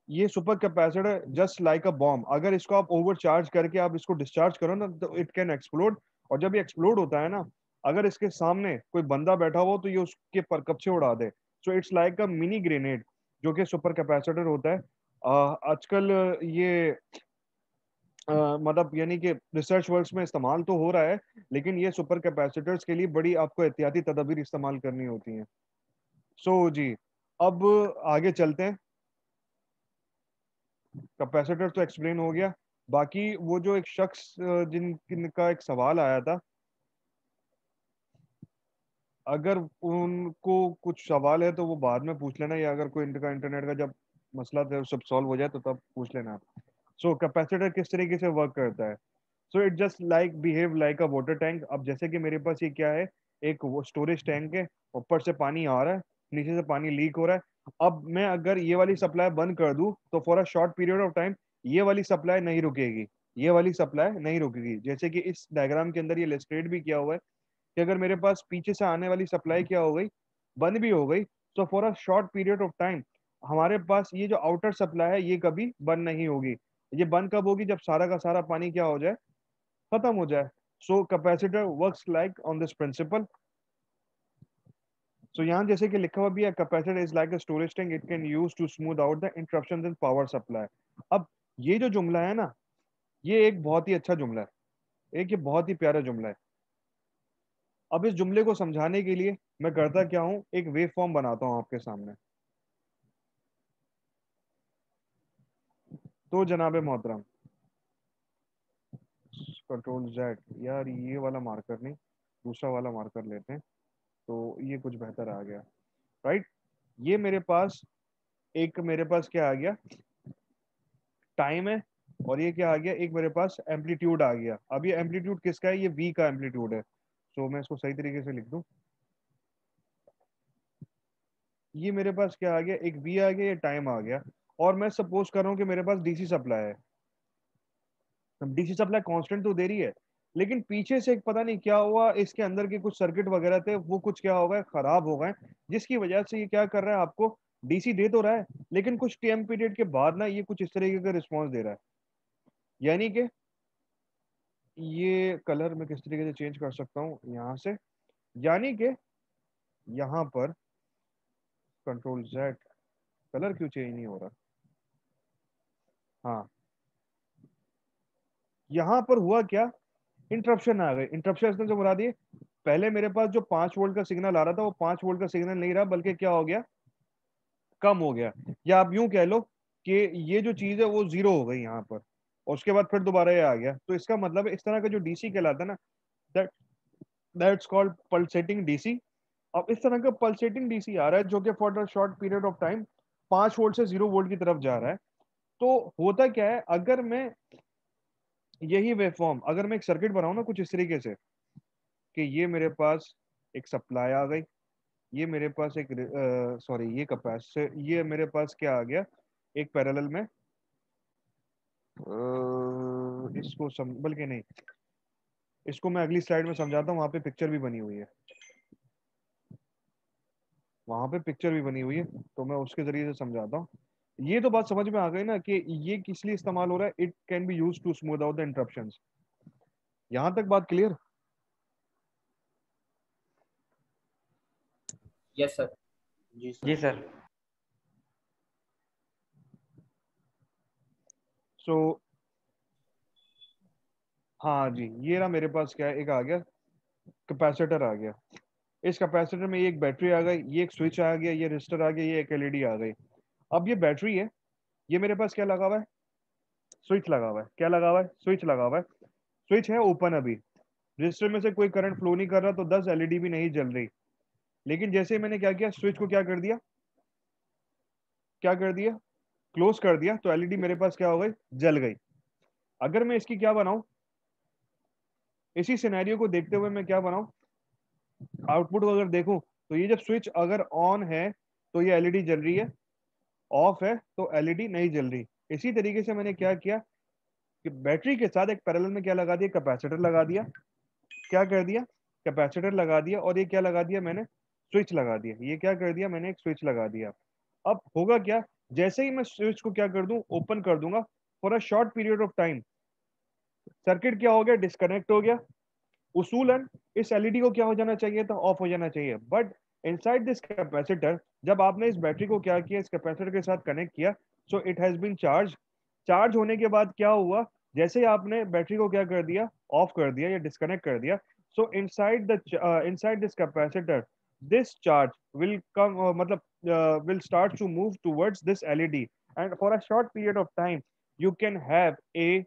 ये super capacitor just like a bomb, अगर इसको आप ओवर चार्ज करके आप इसको डिस्चार्ज करो ना, तो इट कैन एक्सप्लोड। और जब ये एक्सप्लोड होता है ना, अगर इसके सामने कोई बंदा बैठा हो तो ये उसके पर कपचे उड़ा दे। So it's like a mini grenade, जो कि सुपर कैपेसिटर होता है। आजकल ये मतलब यानी कि रिसर्च वर्क्स में इस्तेमाल तो हो रहा है, लेकिन ये सुपर कैपेसिटर्स के लिए बड़ी आपको एहतियाती तदबीर इस्तेमाल करनी होती हैं। सो जी, अब आगे चलते हैं। कैपेसिटर तो एक्सप्लेन हो गया। बाकी वो जो एक शख्स जिनका एक सवाल आया था, अगर उनको कुछ सवाल है तो वो बाद में पूछ लेना, या अगर कोई इनका इंटरनेट का जब मसला सब सॉल्व हो जाए तो तब पूछ लेना। सो कैपेसिटर किस तरीके से वर्क करता है? So it just like behave like a water tank. अब जैसे कि मेरे पास ये क्या है, एक वो स्टोरेज टैंक है, ऊपर से पानी आ रहा है, नीचे से पानी लीक हो रहा है। अब मैं अगर ये वाली सप्लाई बंद कर दूं तो for a short period of time ये वाली सप्लाई नहीं रुकेगी, ये वाली सप्लाई नहीं रुकेगी। जैसे कि इस डायग्राम के अंदर ये इलस्ट्रेट भी किया हुआ है कि अगर मेरे पास पीछे से आने वाली सप्लाई क्या हो गई, बंद भी हो गई, तो for a short period of time हमारे पास ये जो आउटर सप्लाई है ये कभी बंद नहीं होगी। ये बंद कब होगी, जब सारा का सारा पानी क्या हो जाए, खत्म हो जाए। So capacitor works like on this principle. So यहाँ जैसे कि लिखा हुआ भी है, capacitor is like a storage tank, it can use to smooth out the interruptions in power supply. अब ये जो जुमला है ना, ये एक बहुत ही अच्छा जुमला है, एक ये बहुत ही प्यारा जुमला है। अब इस जुमले को समझाने के लिए मैं करता क्या हूँ, एक वेव फॉर्म बनाता हूँ आपके सामने। तो जनाबे मोहतरम, कंट्रोल जेड, यार ये वाला मार्कर नहीं, दूसरा वाला मार्कर लेते हैं, तो ये कुछ बेहतर आ गया। राइट, ये मेरे पास क्या आ गया, टाइम है। और ये क्या आ गया, एक मेरे पास एम्पलीट्यूड आ गया। अब ये एम्पलीट्यूड किसका है, ये वी का एम्पलीट्यूड है। तो मैं इसको सही तरीके से लिख दूं, ये मेरे पास क्या आ गया, एक वी आ गया, ये टाइम आ गया। और मैं सपोज कर रहा हूँ कि मेरे पास डीसी सप्लाई है। डीसी सप्लाई कांस्टेंट तो दे रही है, लेकिन पीछे से एक पता नहीं क्या हुआ, इसके अंदर के कुछ सर्किट वगैरह थे वो कुछ क्या हो गए, खराब हो गए, जिसकी वजह से ये क्या कर रहा है, आपको डीसी दे तो रहा है, लेकिन कुछ टाइम पीरियड के बाद ना ये कुछ इस तरीके का रिस्पॉन्स दे रहा है। यानी कि ये कलर मैं किस तरीके से चेंज कर सकता हूँ यहाँ से, यानी कि यहाँ पर कंट्रोल जेड, कलर क्यों चेंज नहीं हो रहा, हाँ यहाँ पर हुआ क्या, इंटरप्शन आ गए। इंटरप्शन से मुराद ये, पहले मेरे पास जो 5 वोल्ट का सिग्नल आ रहा था वो 5 वोल्ट का सिग्नल नहीं रहा, बल्कि क्या हो गया, कम हो गया, या आप यूं कह लो कि ये जो चीज है वो जीरो हो गई यहाँ पर, और उसके बाद फिर दोबारा ये आ गया। तो इसका मतलब है इस तरह का जो डीसी कहलाता है ना, that that's called pulsating DC. अब इस तरह का पल्सेटिंग डीसी आ रहा है जो कि for the short period of time 5 volt से 0 वोल्ट की तरफ जा रहा है। तो होता क्या है, अगर मैं यही वेवफॉर्म, अगर मैं एक सर्किट बनाऊं ना कुछ इस तरीके से कि ये मेरे पास एक सप्लाई आ गई, ये मेरे पास एक सॉरी ये कैपेसिटर, ये मेरे पास क्या आ गया, एक पैरेलल में इसको बल्कि नहीं, इसको मैं अगली स्लाइड में समझाता हूँ, वहां पे पिक्चर भी बनी हुई है, वहां पे पिक्चर भी बनी हुई है, तो मैं उसके जरिए से समझाता हूँ। ये तो बात समझ में आ गई ना कि ये किस लिए इस्तेमाल हो रहा है, it can be use to smooth out the interruptions. यहाँ तक बात क्लियर? Yes sir. जी सर। जी सर। सो हाँ जी, ये रहा मेरे पास क्या है, एक आ गया कैपेसिटर आ गया, इस कैपेसिटर में ये एक बैटरी आ गई, ये एक स्विच आ गया, ये रजिस्टर आ गया, ये एक एलईडी आ गई। अब ये बैटरी है, ये मेरे पास क्या लगा हुआ है, स्विच लगा हुआ है, क्या लगा हुआ है, स्विच लगा हुआ है, स्विच है ओपन अभी, रजिस्टर में से कोई करंट फ्लो नहीं कर रहा, तो 10 एलईडी भी नहीं जल रही। लेकिन जैसे ही मैंने क्या किया, स्विच को क्या कर दिया, क्या कर दिया, क्लोज कर दिया, तो एलईडी मेरे पास क्या हो गई, जल गई। अगर मैं इसकी क्या बनाऊं, इसी सिनेरियो को देखते हुए मैं क्या बनाऊं, आउटपुट को अगर देखूं, तो ये जब स्विच अगर ऑन है तो ये एलईडी जल रही है, ऑफ है तो एलईडी नहीं जल रही। इसी तरीके से मैंने क्या किया कि बैटरी के साथ एक पैरेलल में क्या लगा दिया, कैपेसिटर लगा दिया, क्या कर दिया, कैपेसिटर लगा दिया, और ये क्या लगा दिया मैंने, स्विच लगा दिया, ये क्या कर दिया मैंने, एक स्विच लगा दिया। अब होगा क्या, जैसे ही मैं स्विच को क्या कर दूं, ओपन कर दूंगा, for a short period of time circuit क्या हो गया, डिस्कनेक्ट हो गया। उसूलन इस एलईडी को क्या हो जाना चाहिए था, ऑफ हो जाना चाहिए, बट इनसाइड दिस कैपेसिटर जब आपने इस बैटरी को क्या किया, इस कैपेसिटर के साथ कनेक्ट किया, so it has been charge. Charge होने के बाद क्या हुआ, जैसे ही आपने बैटरी को क्या कर दिया, ऑफ कर दिया या डिस्कनेक्ट कर दिया, सो inside this capacitor this charge will come will start to move towards this LED, and for a short period of time you can have a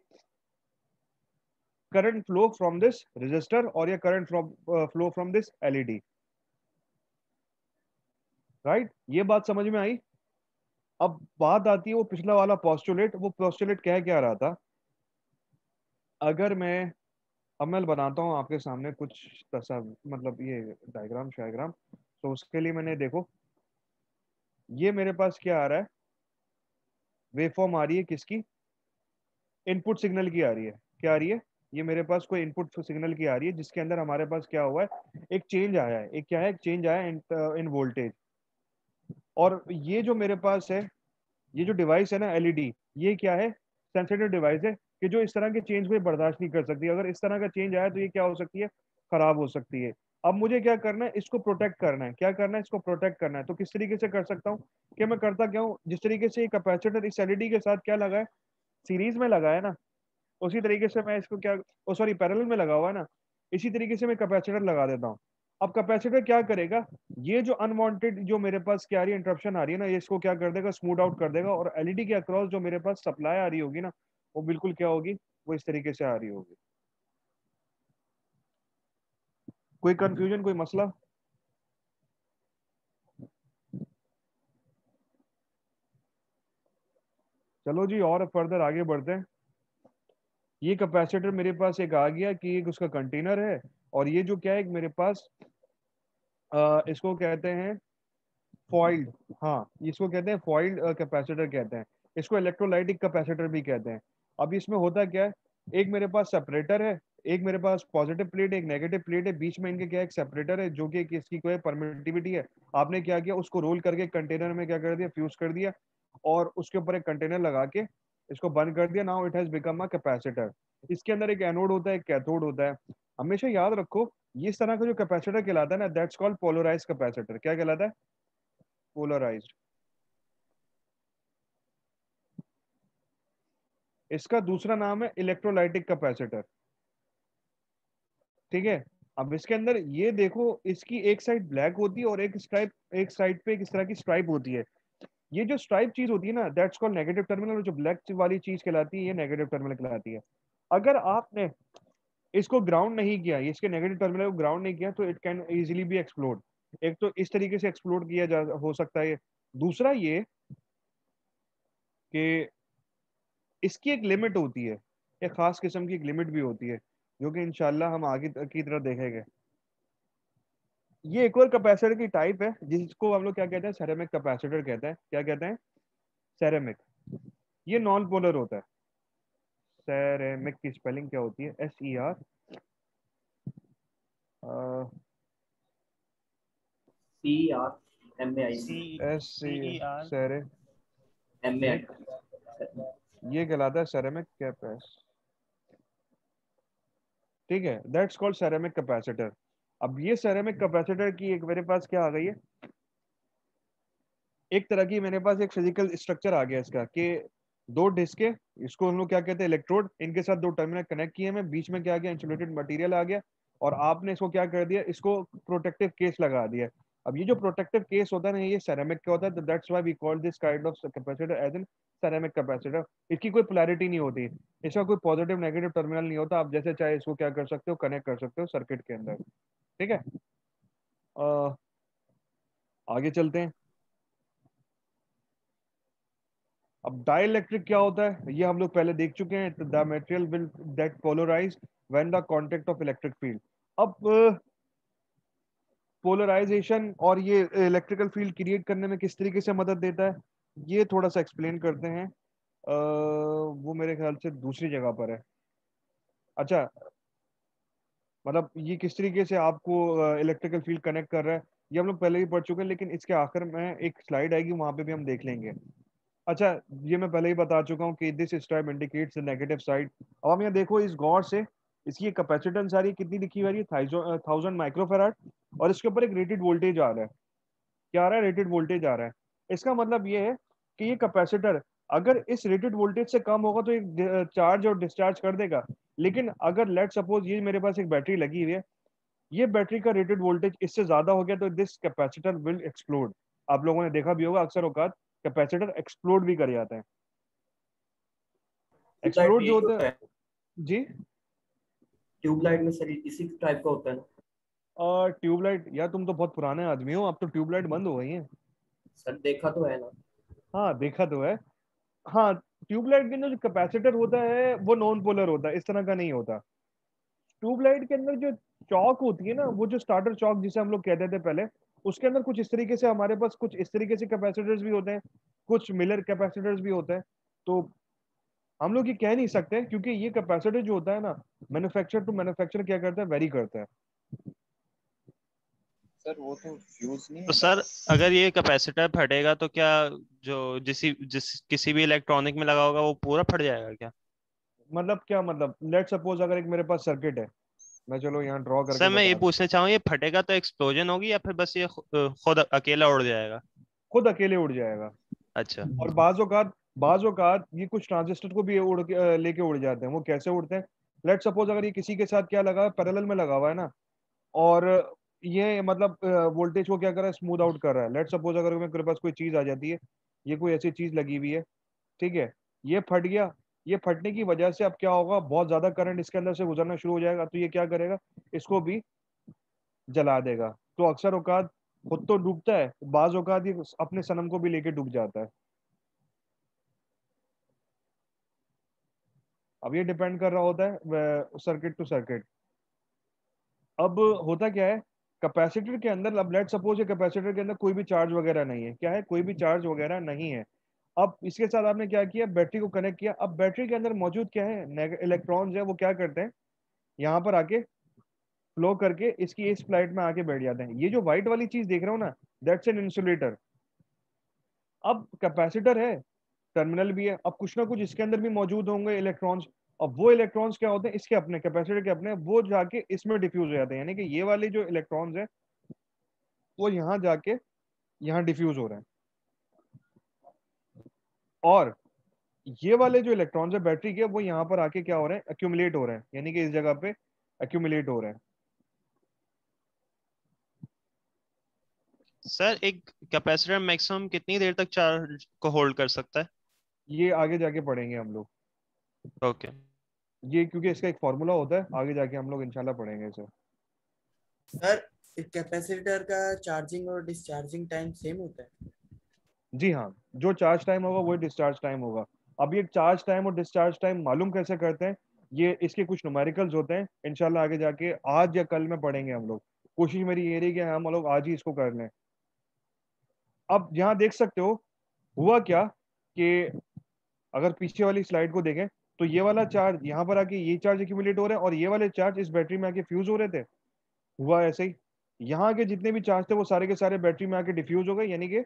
current flow from this resistor or a current flow from this LED, right? ये बात समझ में आई? अब बात आती है वो पिछला वाला पोस्टुलेट, वो पोस्टुलेट क्या रहा था, अगर मैं, अब मैं बनाता हूँ आपके सामने कुछ मतलब ये डायग्राम शायग्राम, तो उसके लिए मैंने देखो, ये मेरे पास क्या आ रहा है, वेवफॉर्म आ रही है किसकी, इनपुट सिग्नल की आ रही है, क्या आ रही है, ये मेरे पास कोई इनपुट सिग्नल की आ रही है, जिसके अंदर हमारे पास क्या हुआ है, एक चेंज आया है, एक क्या है, एक चेंज आया है इन वोल्टेज। और ये जो मेरे पास है, ये जो डिवाइस है ना एलईडी, ये क्या है, सेंसिटिव डिवाइस है कि जो इस तरह के चेंज को बर्दाश्त नहीं कर सकती। अगर इस तरह का चेंज आया तो ये क्या हो सकती है, खराब हो सकती है। अब मुझे क्या करना है, इसको प्रोटेक्ट करना है, क्या करना है, इसको प्रोटेक्ट करना है। तो किस तरीके से कर सकता हूँ, कि मैं करता क्या हूँ, जिस तरीके से ये कैपेसिटर इस एलईडी के साथ क्या लगा है, सीरीज में लगा है ना, उसी तरीके से मैं इसको क्या, ओ सॉरी पैरेलल में लगा हुआ है ना, इसी तरीके से मैं कैपेसिटर लगा देता हूँ। अब कैपेसिटर क्या करेगा, ये जो अनवांटेड जो मेरे पास क्या आ रही है, इंटरप्शन आ रही है ना, ये इसको क्या कर देगा, स्मूथ आउट कर देगा, और एलईडी के अक्रॉस जो मेरे पास सप्लाई आ रही होगी ना, वो बिल्कुल क्या होगी, वो इस तरीके से आ रही होगी। कोई कंफ्यूजन, कोई मसला? चलो जी और फर्दर आगे बढ़ते हैं। ये कैपेसिटर मेरे पास एक आ गया कि एक उसका कंटेनर है, और ये जो क्या है, एक मेरे पास इसको कहते हैं फॉइल्ड, हाँ इसको कहते हैं फॉइल्ड कैपेसिटर कहते हैं, इसको इलेक्ट्रोलाइटिक कैपेसिटर भी कहते हैं। अब इसमें होता क्या है, एक मेरे पास सेपरेटर है, एक मेरे पास पॉजिटिव प्लेट, एक नेगेटिव प्लेट है, बीच में इनके क्या एक सेपरेटर है जो कि इसकी कोई परमिटिविटी है। आपने क्या किया, उसको रोल करके कंटेनर में क्या कर दिया, फ्यूज कर दिया, और उसके ऊपर एक कंटेनर लगा के इसको बंद कर दिया। Now it has become a capacitor. इसके अंदर एक एनोड होता है, एक कैथोड होता है। हमेशा याद रखो, ये इस तरह का जो कैपेसिटर कहलाता है ना, दैट्स कॉल्ड पोलराइज्ड कैपेसिटर। क्या कहलाता है? पोलराइज्ड। इसका दूसरा नाम है इलेक्ट्रोलाइटिक कैपेसिटर। ठीक है। अब इसके अंदर ये देखो, इसकी एक साइड ब्लैक होती है और एक साइड पे इस तरह की स्ट्राइप होती है। ये जो स्ट्राइप चीज होती है ना, दैट्स कॉल्ड नेगेटिव टर्मिनल, और जो ब्लैक वाली चीज कहलाती है, ये नेगेटिव टर्मिनल कहलाती है। अगर आपने इसको ग्राउंड नहीं किया, इसके नेगेटिव टर्मिनल को ग्राउंड नहीं किया, तो it can easily B explode. एक तो इस तरीके से एक्सप्लोड किया जा हो सकता है। दूसरा ये कि इसकी एक लिमिट होती है, एक खास किस्म की एक लिमिट भी होती है, जो कि इंशाल्लाह हम आगे की तरफ देखेंगे। ये एक और कैपेसिटर की टाइप है जिसको हम लोग क्या कहते हैं, सेरेमिक कैपेसिटर कहते हैं। क्या कहते हैं? सेरेमिक। ये नॉन पोलर होता है। सेरेमिक की स्पेलिंग क्या होती है? SER CERMAIC सेरे ये कहलाता है सेरेमिक कैपेस। ठीक है, दैट्स कॉल्ड सेरेमिक कैपेसिटर। अब ये सेरेमिक कैपेसिटर की एक मेरे पास क्या आ गई है, एक तरह की मेरे पास एक फिजिकल स्ट्रक्चर आ गया इसका, कि दो डिस्क है, इसको हम लोग क्या कहते हैं, इलेक्ट्रोड, इनके साथ दो टर्मिनल कनेक्ट किए हैं, बीच में क्या आ गया, इंसुलेटेड मटेरियल आ गया, और आपने इसको क्या कर दिया, इसको प्रोटेक्टिव केस लगा दिया। अब ये जो प्रोटेक्टिव केस होता है ना, ये सेरेमिक का होता है, तो that's why we call this kind of capacitor as an ceramic capacitor. इसकी कोई पोलैरिटी नहीं होती, इसका कोई पॉजिटिव नेगेटिव टर्मिनल नहीं होता। आप जैसे चाहे इसको क्या कर सकते हो, कनेक्ट कर सकते हो सर्किट के अंदर। ठीक है, आगे चलते हैं। अब डाइलेक्ट्रिक क्या होता है, ये हम लोग पहले देख चुके हैं। The material will that polarize when the contact of electric field. अब पोलराइजेशन और ये इलेक्ट्रिकल फील्ड क्रिएट करने में किस तरीके से मदद देता है, ये थोड़ा सा एक्सप्लेन करते हैं। वो मेरे ख्याल से दूसरी जगह पर है। अच्छा, मतलब ये किस तरीके से आपको इलेक्ट्रिकल फील्ड कनेक्ट कर रहा है, ये हम लोग पहले ही पढ़ चुके हैं, लेकिन इसके आखिर में एक स्लाइड आएगी, वहां पे भी हम देख लेंगे। अच्छा, ये मैं पहले ही बता चुका हूँ कि this stripe indicates the negative side. अब हम यहाँ देखो इस गौर से, इसकी कैपेसिटेंस आ रही है, कितनी लिखी हुई है, 1000 माइक्रोफेराड, और इसके ऊपर एक रेटेड वोल्टेज आ रहा है। क्या आ रहा है? रेटेड वोल्टेज आ रहा है। इसका मतलब ये है कि ये कैपेसिटर अगर इस रेटेड वोल्टेज से कम होगा तो एक चार्ज और डिस्चार्ज कर देगा। लेकिन अगर लेट सपोज ये मेरे पास एक बैटरी लगी हुई है, ये बैटरी का रेटेड वोल्टेज इससे ज्यादा हो गया, तो दिस कैपेसिटर विल एक्सप्लोड। आप लोगों ने देखा भी होगा, अक्सर औकात कैपेसिटर एक्सप्लोड भी कर जाते हैं। एक्सप्लोड जो होता है जी, ट्यूबलाइट में सर इसी टाइप का होता है ना? और ट्यूबलाइट, यार तुम तो बहुत पुराने आदमी हो, अब तो ट्यूबलाइट बंद हो गई है। सर देखा तो है ना। हाँ, देखा तो है। हाँ, ट्यूबलाइट के अंदर जो कैपेसिटर होता है वो नॉन पोलर होता है, इस तरह का नहीं होता। ट्यूबलाइट के अंदर जो चौक होती है ना, वो जो स्टार्टर चौक जिसे हम लोग कहते थे पहले, उसके अंदर कुछ इस तरीके से, हमारे पास कुछ इस तरीके से कैपेसिटर्स भी होते हैं, कुछ मिलर कैपेसिटर्स भी होते हैं। तो हम लोग ये कह नहीं सकते, क्योंकि ये कैपेसिटर जो होता है ना, मैन्युफैक्चर टू मैन्युफैक्चर क्या करता है, वेरी करता है। सर वो तो फ्यूज नहीं तो है। सर अगर ये कैपेसिटर फटेगा तो क्या जो किसी भी इलेक्ट्रॉनिक में लगा होगा वो पूरा फट जाएगा क्या? मतलब क्या मतलब, लेट सपोज अगर एक मेरे पास सर्किट है, मैं चलो यहाँ ड्रॉ करके सर मैं ये बता, पूछना चाहूँ, ये फटेगा तो एक्सप्लोजन होगी या फिर बस ये खुद अकेला उड़ जाएगा? खुद अकेले उड़ जाएगा। अच्छा। और बाज औकात ये कुछ ट्रांजिस्टर को भी उड़ के लेके उड़ जाते हैं। वो कैसे उड़ते हैं? लेट सपोज अगर ये किसी के साथ क्या लगा है, पैरेलल में लगा हुआ है ना, और ये मतलब वोल्टेज को क्या कर रहा है, स्मूथ आउट कर रहा है। लेट सपोज अगर मेरे पास कोई चीज आ जाती है, ये कोई ऐसी चीज लगी हुई है, ठीक है, ये फट गया। ये फटने की वजह से अब क्या होगा, बहुत ज्यादा करंट इसके अंदर से गुजरना शुरू हो जाएगा, तो ये क्या करेगा, इसको भी जला देगा। तो अक्सर औकात खुद तो डूबता है, बाज औकात ये अपने सनम को भी लेके डूब जाता है। अब ये डिपेंड कर रहा होता है सर्किट टू सर्किट। अब होता क्या है, कैपेसिटर के अंदर, अब लेट सपोज ये कैपेसिटर के अंदर कोई भी चार्ज वगैरह नहीं है, क्या है, कोई भी चार्ज वगैरह नहीं है। अब इसके साथ आपने क्या किया, बैटरी को कनेक्ट किया। अब बैटरी के अंदर मौजूद क्या है, इलेक्ट्रॉन्स है, वो क्या करते हैं, यहाँ पर आके फ्लो करके इसकी इस प्लेट में आके बैठ जाते हैं। ये जो व्हाइट वाली चीज देख रहे हो ना, दैट्स एन इंसुलेटर। अब कैपेसिटर है, टर्मिनल भी है, अब कुछ ना कुछ इसके अंदर भी मौजूद होंगे इलेक्ट्रॉन्स। अब वो इलेक्ट्रॉन्स क्या होते हैं, इसके अपने कैपेसिटर के अपने, वो जाके इसमें डिफ्यूज हो जाते हैं, यानी कि ये वाले जो इलेक्ट्रॉन्स है वो यहाँ जाके यहाँ डिफ्यूज हो रहे हैं, और ये वाले जो इलेक्ट्रॉन्स है बैटरी के, वो यहाँ पर आके क्या हो रहे हैं, एक्यूमुलेट हो रहे हैं, यानी कि इस जगह पे एक्यूमुलेट हो रहे हैं। सर एक कैपेसिटर मैक्सिमम कितनी देर तक चार्ज को होल्ड कर सकता है? ये आगे जाके पढ़ेंगे हम लोग, ओके। ये क्योंकि इसका एक फॉर्मूला होता है, आगे जाके हम लोग इंशाल्लाह पढ़ेंगे इसे। सर कैपेसिटर का चार्जिंग और डिस्चार्जिंग टाइम सेम होता है? जी हाँ, जो चार्ज टाइम होगा वही डिस्चार्ज टाइम होगा। अब ये चार्ज टाइम और डिस्चार्ज टाइम मालूम कैसे करते हैं, ये इसके कुछ न्यूमेरिकल्स होते हैं, इंशाल्लाह आगे जाके आज या कल में पढ़ेंगे हम लोग। कोशिश मेरी ये रही कि हम लोग आज ही इसको कर लें। अब यहाँ देख सकते हो हुआ क्या, कि अगर पीछे वाली स्लाइड को देखें तो ये वाला चार्ज यहाँ पर आके ये चार्ज एक्यूमुलेट हो रहे हैं, और ये वाले चार्ज इस बैटरी में आके फ्यूज हो रहे थे। हुआ ऐसे ही, यहाँ के जितने भी चार्ज थे वो सारे के सारे बैटरी में आके डिफ्यूज हो गए, यानी कि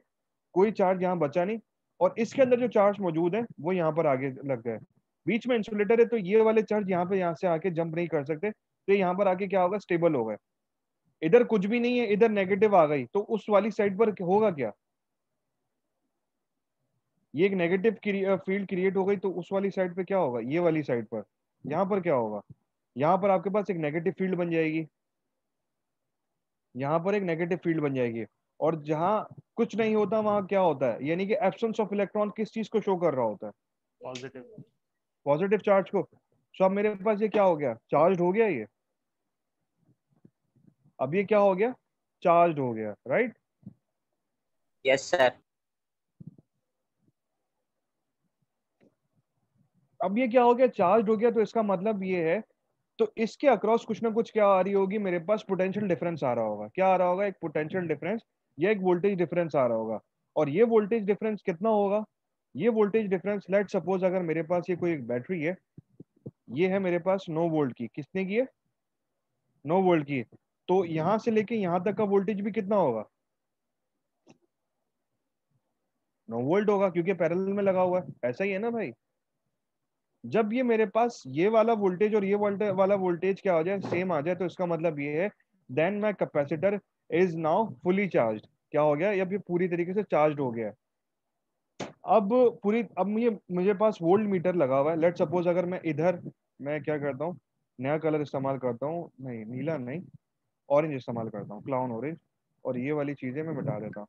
कोई चार्ज यहाँ बचा नहीं, और इसके अंदर जो चार्ज मौजूद है वो यहाँ पर आगे लग गए। बीच में इंसुलेटर है, तो ये वाले चार्ज यहाँ से आके जंप नहीं कर सकते, तो यहाँ पर आके क्या होगा, स्टेबल हो गए। इधर कुछ भी नहीं है, इधर नेगेटिव आ गई, तो उस वाली साइड पर होगा क्या, ये एक नेगेटिव फील्ड क्रिएट हो गई, तो उस वाली साइड पे क्या होगा, ये वाली साइड पर यहाँ पर क्या होगा, यहाँ पर आपके पास एक नेगेटिव फील्ड बन जाएगी, यहाँ पर एक नेगेटिव फील्ड बन जाएगी। और जहाँ कुछ नहीं होता वहां क्या होता है, यानी कि एब्सेंस ऑफ इलेक्ट्रॉन किस चीज को शो कर रहा होता है, पॉजिटिव। पॉजिटिव चार्ज को। सो अब मेरे पास ये क्या हो गया, चार्ज हो गया ये, अब ये क्या हो गया, चार्ज हो गया, राइट। Yes sir. अब ये क्या हो गया, चार्ज हो गया, तो इसका मतलब ये है, तो इसके अक्रॉस कुछ ना कुछ क्या आ रही होगी, मेरे पास पोटेंशियल डिफरेंस आ रहा होगा। क्या आ रहा होगा, एक पोटेंशियल डिफरेंस या एक वोल्टेज डिफरेंस आ रहा होगा। और ये वोल्टेज डिफरेंस कितना होगा, ये वोल्टेज डिफरेंस, लेट सपोज अगर मेरे पास ये कोई एक बैटरी है, ये है मेरे पास 9 वोल्ट की, कितने की है, 9 वोल्ट की, तो यहां से लेके यहां तक का वोल्टेज भी कितना होगा, 9 वोल्ट होगा, क्योंकि पैरेलल में लगा हुआ है। ऐसा ही है ना भाई, जब ये मेरे पास ये वाला वोल्टेज और ये वाला वोल्टेज क्या हो जाए, सेम आ जाए, तो इसका मतलब ये है then my capacitor is now fully charge. क्या हो गया, अब ये पूरी तरीके से चार्ज हो गया है। अब अब मुझे पास वोल्ट मीटर लगा हुआ है। लेट सपोज अगर मैं इधर, मैं क्या करता हूँ, नया कलर इस्तेमाल करता हूँ, नहीं नीला नहीं, ऑरेंज इस्तेमाल करता हूँ, क्लाउन ऑरेंज, और ये वाली चीजें मैं मिटा देता हूँ।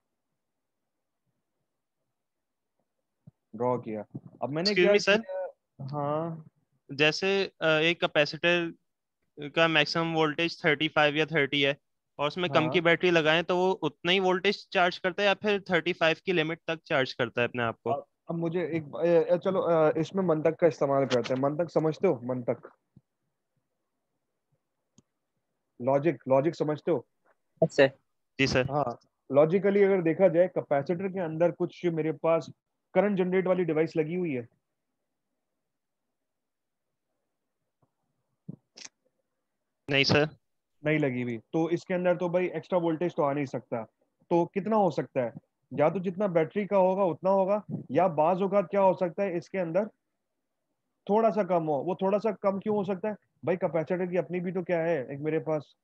ड्रॉ किया, अब मैंने एक्सक्यूज क्या मी सर, किया, हाँ जैसे एक कैपेसिटर का मैक्सिमम वोल्टेज 35 या 30 है, और उसमें कम की हाँ। बैटरी लगाएं तो वो उतना ही वोल्टेज चार्ज करता है या फिर 35 की लिमिट तक चार्ज करता है अपने आप को? अब मुझे एक चलो इसमें मंतक का इस्तेमाल करते हैं। मंतक समझते हो, मंतक, लॉजिक, लॉजिक समझते हो। Yes sir. जी सर। हाँ, लॉजिकली अगर देखा जाए, कैपेसिटर के अंदर कुछ मेरे पास करंट जनरेट वाली डिवाइस लगी हुई है, नहीं सर। नहीं लगी हुई, तो इसके अंदर तो भाई एक्स्ट्रा वोल्टेज तो आ नहीं सकता। तो कितना हो सकता है, या तो जितना बैटरी का होगा उतना होगा, या बाज औकात क्या हो सकता है इसके अंदर थोड़ा सा कम हो। वो थोड़ा सा कम क्यों हो सकता है भाई, कैपेसिटर की अपनी भी तो क्या है, एक मेरे पास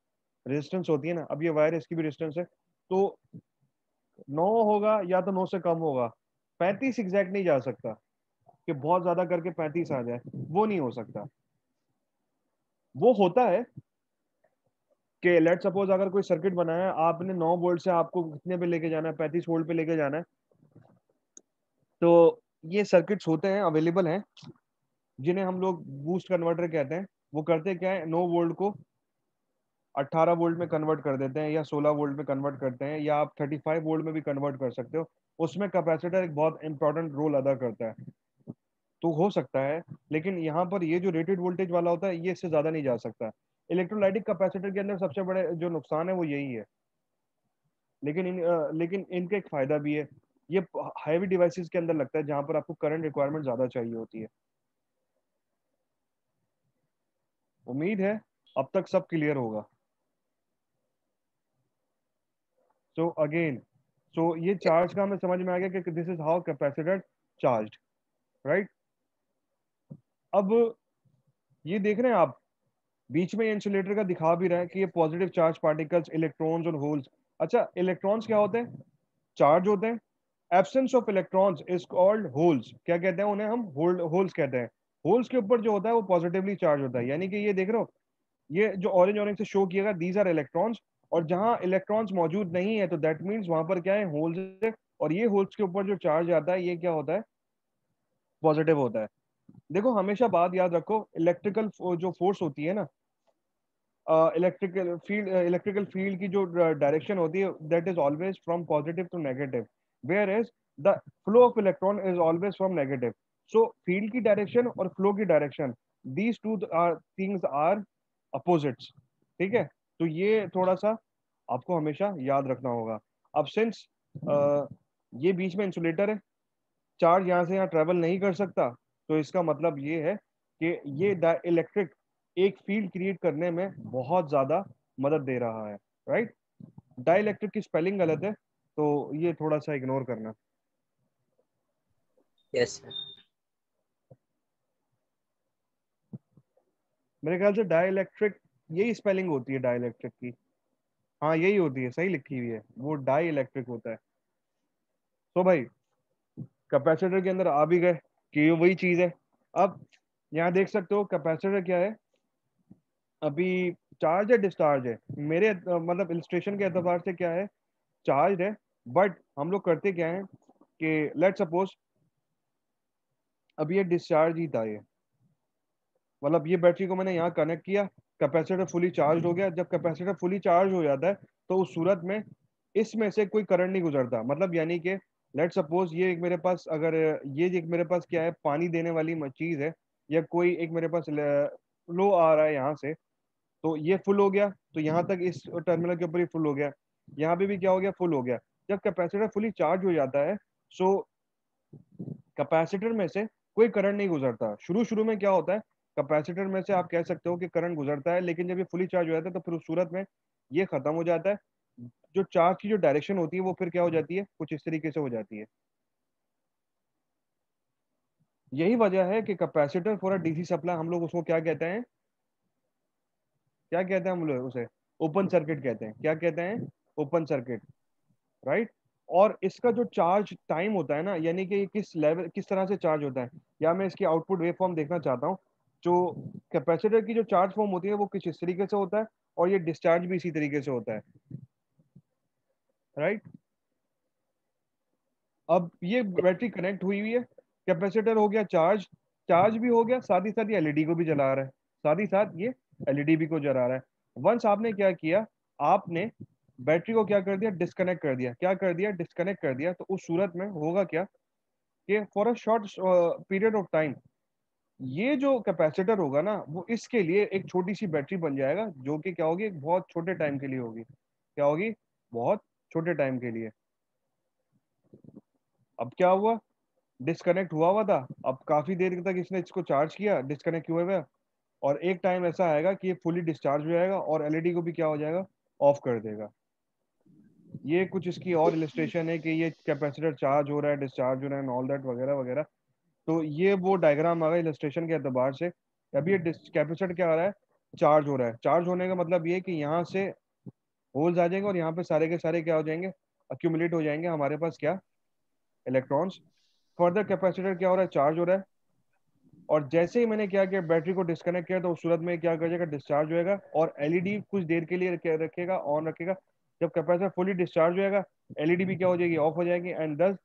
रेजिस्टेंस होती है ना। अब ये वायर, इसकी भी रेजिस्टेंस है, तो 9 होगा या तो 9 से कम होगा। 35 एग्जैक्ट नहीं जा सकता कि बहुत ज्यादा करके 35 आ जाए, वो नहीं हो सकता। वो होता है कि लेट सपोज अगर कोई सर्किट बनाया है, आपने 9 वोल्ट से आपको कितने पे लेके जाना है, 35 वोल्ट पे लेके जाना है, तो ये सर्किट्स होते हैं, अवेलेबल हैं, जिन्हें हम लोग बूस्ट कन्वर्टर कहते हैं। वो करते क्या है, 9 वोल्ट को 18 वोल्ट में कन्वर्ट कर देते हैं, या 16 वोल्ट में कन्वर्ट करते हैं, या आप 35 वोल्ट में भी कन्वर्ट कर सकते हो। उसमें कैपेसिटर एक बहुत इंपॉर्टेंट रोल अदा करता है, तो हो सकता है। लेकिन यहाँ पर ये जो रेटेड वोल्टेज वाला होता है, ये इससे ज्यादा नहीं जा सकता। इलेक्ट्रोलाइटिक कैपेसिटर के अंदर सबसे बड़े जो नुकसान है वो यही है, लेकिन इनका एक फायदा भी है। ये हैवी डिवाइसेस के अंदर लगता है, जहां पर आपको करंट रिक्वायरमेंट ज्यादा चाहिए होती है। उम्मीद है अब तक सब क्लियर होगा। सो अगेन, सो ये चार्ज का हमें समझ में आ गया कि this is how capacitor charged, right. अब ये देख रहे हैं आप, बीच में इंसुलेटर का दिखा भी रहा है कि ये पॉजिटिव चार्ज पार्टिकल्स, इलेक्ट्रॉन्स और होल्स। अच्छा, इलेक्ट्रॉन्स क्या होते हैं? चार्ज होते हैं। Absence of electrons is called holes. क्या कहते हैं उन्हें? हम होल्स कहते हैं। होल्स के ऊपर जो होता है वो पॉजिटिवली चार्ज होता है, यानी कि ये देख रहे हो, ये जो ऑरेंज ऑरेंज से शो किया गया, दीज आर इलेक्ट्रॉन्स। और जहां इलेक्ट्रॉन्स मौजूद नहीं है तो दैट मीन्स वहां पर क्या है? होल्स है। और ये होल्स के ऊपर जो चार्ज आता है ये क्या होता है? पॉजिटिव होता है। देखो हमेशा बात याद रखो, इलेक्ट्रिकल जो फोर्स होती है ना, इलेक्ट्रिकल फील्ड की जो डायरेक्शन होती है that is always from positive to negative, whereas the flow of electron is always from negative. So field की डायरेक्शन और फ्लो की direction, these two things are opposites. ठीक है, तो ये थोड़ा सा आपको हमेशा याद रखना होगा। अब सिंस ये बीच में इंसुलेटर है, चार्ज यहाँ से यहाँ ट्रेवल नहीं कर सकता, तो इसका मतलब ये है कि ये इलेक्ट्रिक एक फील्ड क्रिएट करने में बहुत ज्यादा मदद दे रहा है, राइट। डाइलेक्ट्रिक की स्पेलिंग गलत है, तो ये थोड़ा सा इग्नोर करना। Yes sir. मेरे ख्याल से डाइलेक्ट्रिक यही स्पेलिंग होती है डाइलेक्ट्रिक की। हाँ यही होती है, सही लिखी हुई है, वो डाई इलेक्ट्रिक होता है। तो भाई कैपेसिटर के अंदर आ भी गए कि ये वही चीज है। अब यहाँ देख सकते हो कैपेसिटर क्या है, अभी चार्ज है डिस्चार्ज है? मेरे मतलब इलस्ट्रेशन के एतबार से क्या है? चार्ज है। बट हम लोग करते क्या है कि लेट सपोज अब ये डिस्चार्ज ही था, ये मतलब ये बैटरी को मैंने यहाँ कनेक्ट किया, कैपेसिटर फुली चार्ज हो गया। जब कैपेसिटर फुली चार्ज हो जाता है तो उस सूरत में इसमें से कोई करंट नहीं गुजरता, मतलब यानी कि लेट सपोज ये एक मेरे पास, अगर ये एक मेरे पास क्या है, पानी देने वाली चीज है, या कोई एक मेरे पास फ्लो आ रहा है यहाँ से, तो ये फुल हो गया, तो यहाँ तक इस टर्मिनल के ऊपर ही फुल हो गया, यहाँ पे भी क्या हो गया? फुल हो गया। जब कैपेसिटर फुली चार्ज हो जाता है, सो कैपेसिटर में से कोई करंट नहीं गुजरता। शुरू शुरू में क्या होता है, कैपेसिटर में से आप कह सकते हो कि करंट गुजरता है, लेकिन जब ये फुली चार्ज हो जाता है तो फिर उस सूरत में ये खत्म हो जाता है। जो चार्ज की जो डायरेक्शन होती है वो फिर क्या हो जाती है? कुछ इस तरीके से हो जाती है। यही वजह है कि capacitor for a DC supply हम लोग उसको क्या कहते हैं? क्या कहते हैं हम लोग उसे? ओपन सर्किट कहते हैं। क्या कहते हैं? Open circuit, right. और इसका जो चार्ज टाइम होता है ना, यानी कि ये किस लेवल, किस तरह से चार्ज होता है, या मैं इसकी आउटपुट वेव फॉर्म देखना चाहता हूँ। जो कैपेसिटर की जो चार्ज फॉर्म होती है वो कुछ इस तरीके से होता है, और ये डिस्चार्ज भी इसी तरीके से होता है, राइट। अब ये बैटरी कनेक्ट हुई हुई है, कैपेसिटर हो गया चार्ज, चार्ज भी हो गया, साथ ही साथ ये एलईडी को भी जला रहा है, साथ ही साथ ये एलईडी भी को जला रहा है। वंस आपने क्या किया, आपने बैटरी को क्या कर दिया? डिस्कनेक्ट कर दिया। क्या कर दिया? डिस्कनेक्ट कर दिया। तो उस सूरत में होगा क्या कि for a short period of time ये जो कैपेसिटर होगा ना, वो इसके लिए एक छोटी सी बैटरी बन जाएगा, जो कि क्या होगी? एक बहुत छोटे टाइम के लिए होगी। क्या होगी? बहुत छोटे टाइम के लिए। अब क्या हुआ? डिस्कनेक्ट हुआ हुआ था, अब काफी देर तक इसने इसको चार्ज किया डिस्कनेक्ट हुए हुए, और एक टाइम ऐसा आएगा कि ये फुली डिस्चार्ज हो जाएगा और एलईडी को भी क्या हो जाएगा? ऑफ कर देगा। ये कुछ इसकी और इलस्ट्रेशन है कि ये कैपेसिटर चार्ज हो रहा है, डिस्चार्ज हो रहा है, ऑल दैट वगैरह वगैरह। तो ये वो डायग्राम आ गया इलस्ट्रेशन के एतबार से। अभी ये कैपेसिटर क्या हो रहा है? चार्ज हो रहा है। चार्ज होने का मतलब ये कि यहाँ से होल्स आ जाएंगे और यहाँ पे सारे के सारे क्या हो जाएंगे? अक्यूमुलेट हो जाएंगे हमारे पास क्या? इलेक्ट्रॉन्स। फर्दर कैपेसिटर क्या हो रहा है? चार्ज हो रहा है। और जैसे ही मैंने क्या किया, बैटरी को डिस्कनेक्ट किया, तो उस सूरत में क्या कर जाएगा? डिस्चार्ज होएगा, और एलईडी कुछ देर के लिए रखेगा, ऑन रखेगा। जब कैपेसिटर फुली डिस्चार्ज हो जाएगा, एलईडी भी क्या हो जाएगी? ऑफ हो जाएगी। एंड दस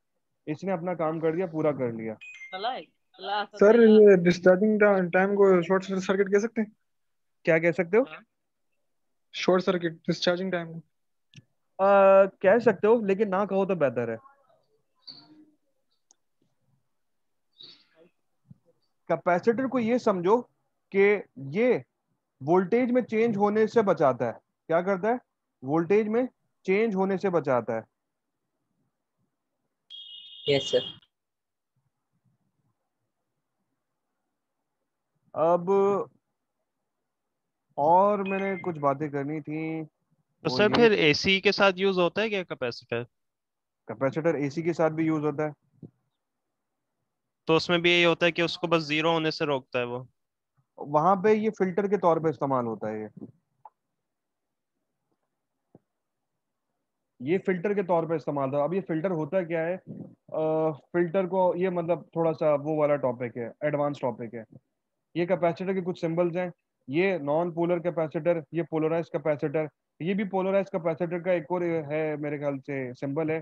इसने अपना काम कर दिया, पूरा कर लिया। सर ये डिस्चार्जिंग टाइम को शॉर्ट सर्किट कह सकते हैं? क्या कह सकते हो? Short circuit discharging time. कह सकते हो, लेकिन ना कहो तो बेहतर है। कैपेसिटर को ये समझो कि ये वोल्टेज में चेंज होने से बचाता है। क्या करता है? वोल्टेज में चेंज होने से बचाता है। Yes sir. अब और मैंने कुछ बातें करनी थी, तो वो सर ये फिर एसी के साथ यूज होता है क्या कैपेसिटर? कैपेसिटर एसी के साथ भी यूज होता है। तो उसमें भी यही होता है कि उसको बस जीरो होने से रोकता है वो? वहां पे ये फिल्टर के तौर पे इस्तेमाल होता है ये फिल्टर के तौर पे इस्तेमाल होता है। अब ये फिल्टर होता क्या है, फिल्टर को ये मतलब थोड़ा सा वो वाला टॉपिक है, एडवांस टॉपिक है। ये कैपेसिटर के कुछ सिंबल्स हैं। ये नॉन पोलर कैपेसिटर, ये पोलराइज कैपेसिटर, ये भी पोलराइज कैपेसिटर का एक और है मेरे ख्याल से सिंबल है।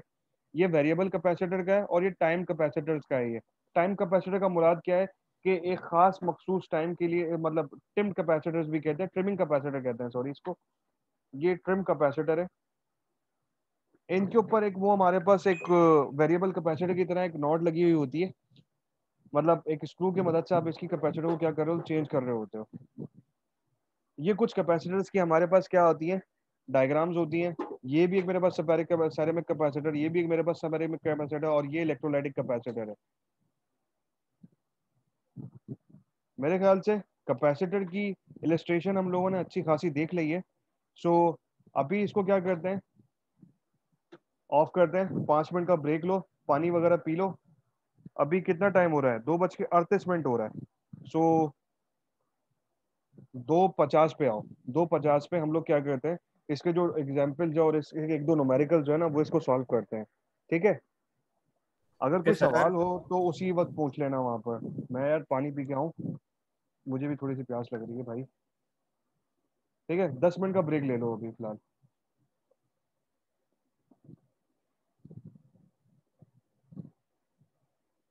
ये वेरिएबल कैपेसिटर का है और ये टाइम कैपेसिटर का है। ये टाइम कैपेसिटर का मुराद क्या है कि एक खास मखसूस टाइम के लिए, मतलब ट्रिम्ड कैपेसिटर्स भी कहते हैं, ट्रिमिंग कैपेसिटर कहते हैं सॉरी इसको। ये ट्रिम कैपेसिटर है। इनके ऊपर एक वो हमारे पास एक वेरिएबल कैपेसिटर की तरह एक नॉट लगी हुई होती है, मतलब एक स्क्रू की मदद से आप इसकी कैपेसिटर को क्या कर रहे हो, चेंज कर रहे होते हो। ये कुछ कैपेसिटर्स की हमारे पास क्या होती है, डायग्राम्स होती हैं। ये भी एक मेरे पास सेरेमिक कैपेसिटर, ये भी एक मेरे पास सेरेमिक कैपेसिटर, और ये इलेक्ट्रोलाइटिक कैपेसिटर है। मेरे ख्याल से कैपेसिटर की इलस्ट्रेशन हम लोगों ने अच्छी खासी देख ली है। सो अभी इसको क्या करते हैं, ऑफ करते हैं, 5 मिनट का ब्रेक लो, पानी वगैरह पी लो। अभी कितना टाइम हो रहा है, 2:38 हो रहा है। सो 2:50 पे आओ। 2:50 पे हम लोग क्या करते हैं, इसके जो एग्जाम्पल जो और इसके एक दो न्यूमेरिकल जो है ना, वो इसको सॉल्व करते हैं। ठीक है, अगर ओके कोई सर। सवाल हो तो उसी वक्त पूछ लेना वहां पर। मैं यार पानी पी के आऊँ, मुझे भी थोड़ी सी प्यास लग रही है भाई। ठीक है, 10 मिनट का ब्रेक ले लो अभी फिलहाल।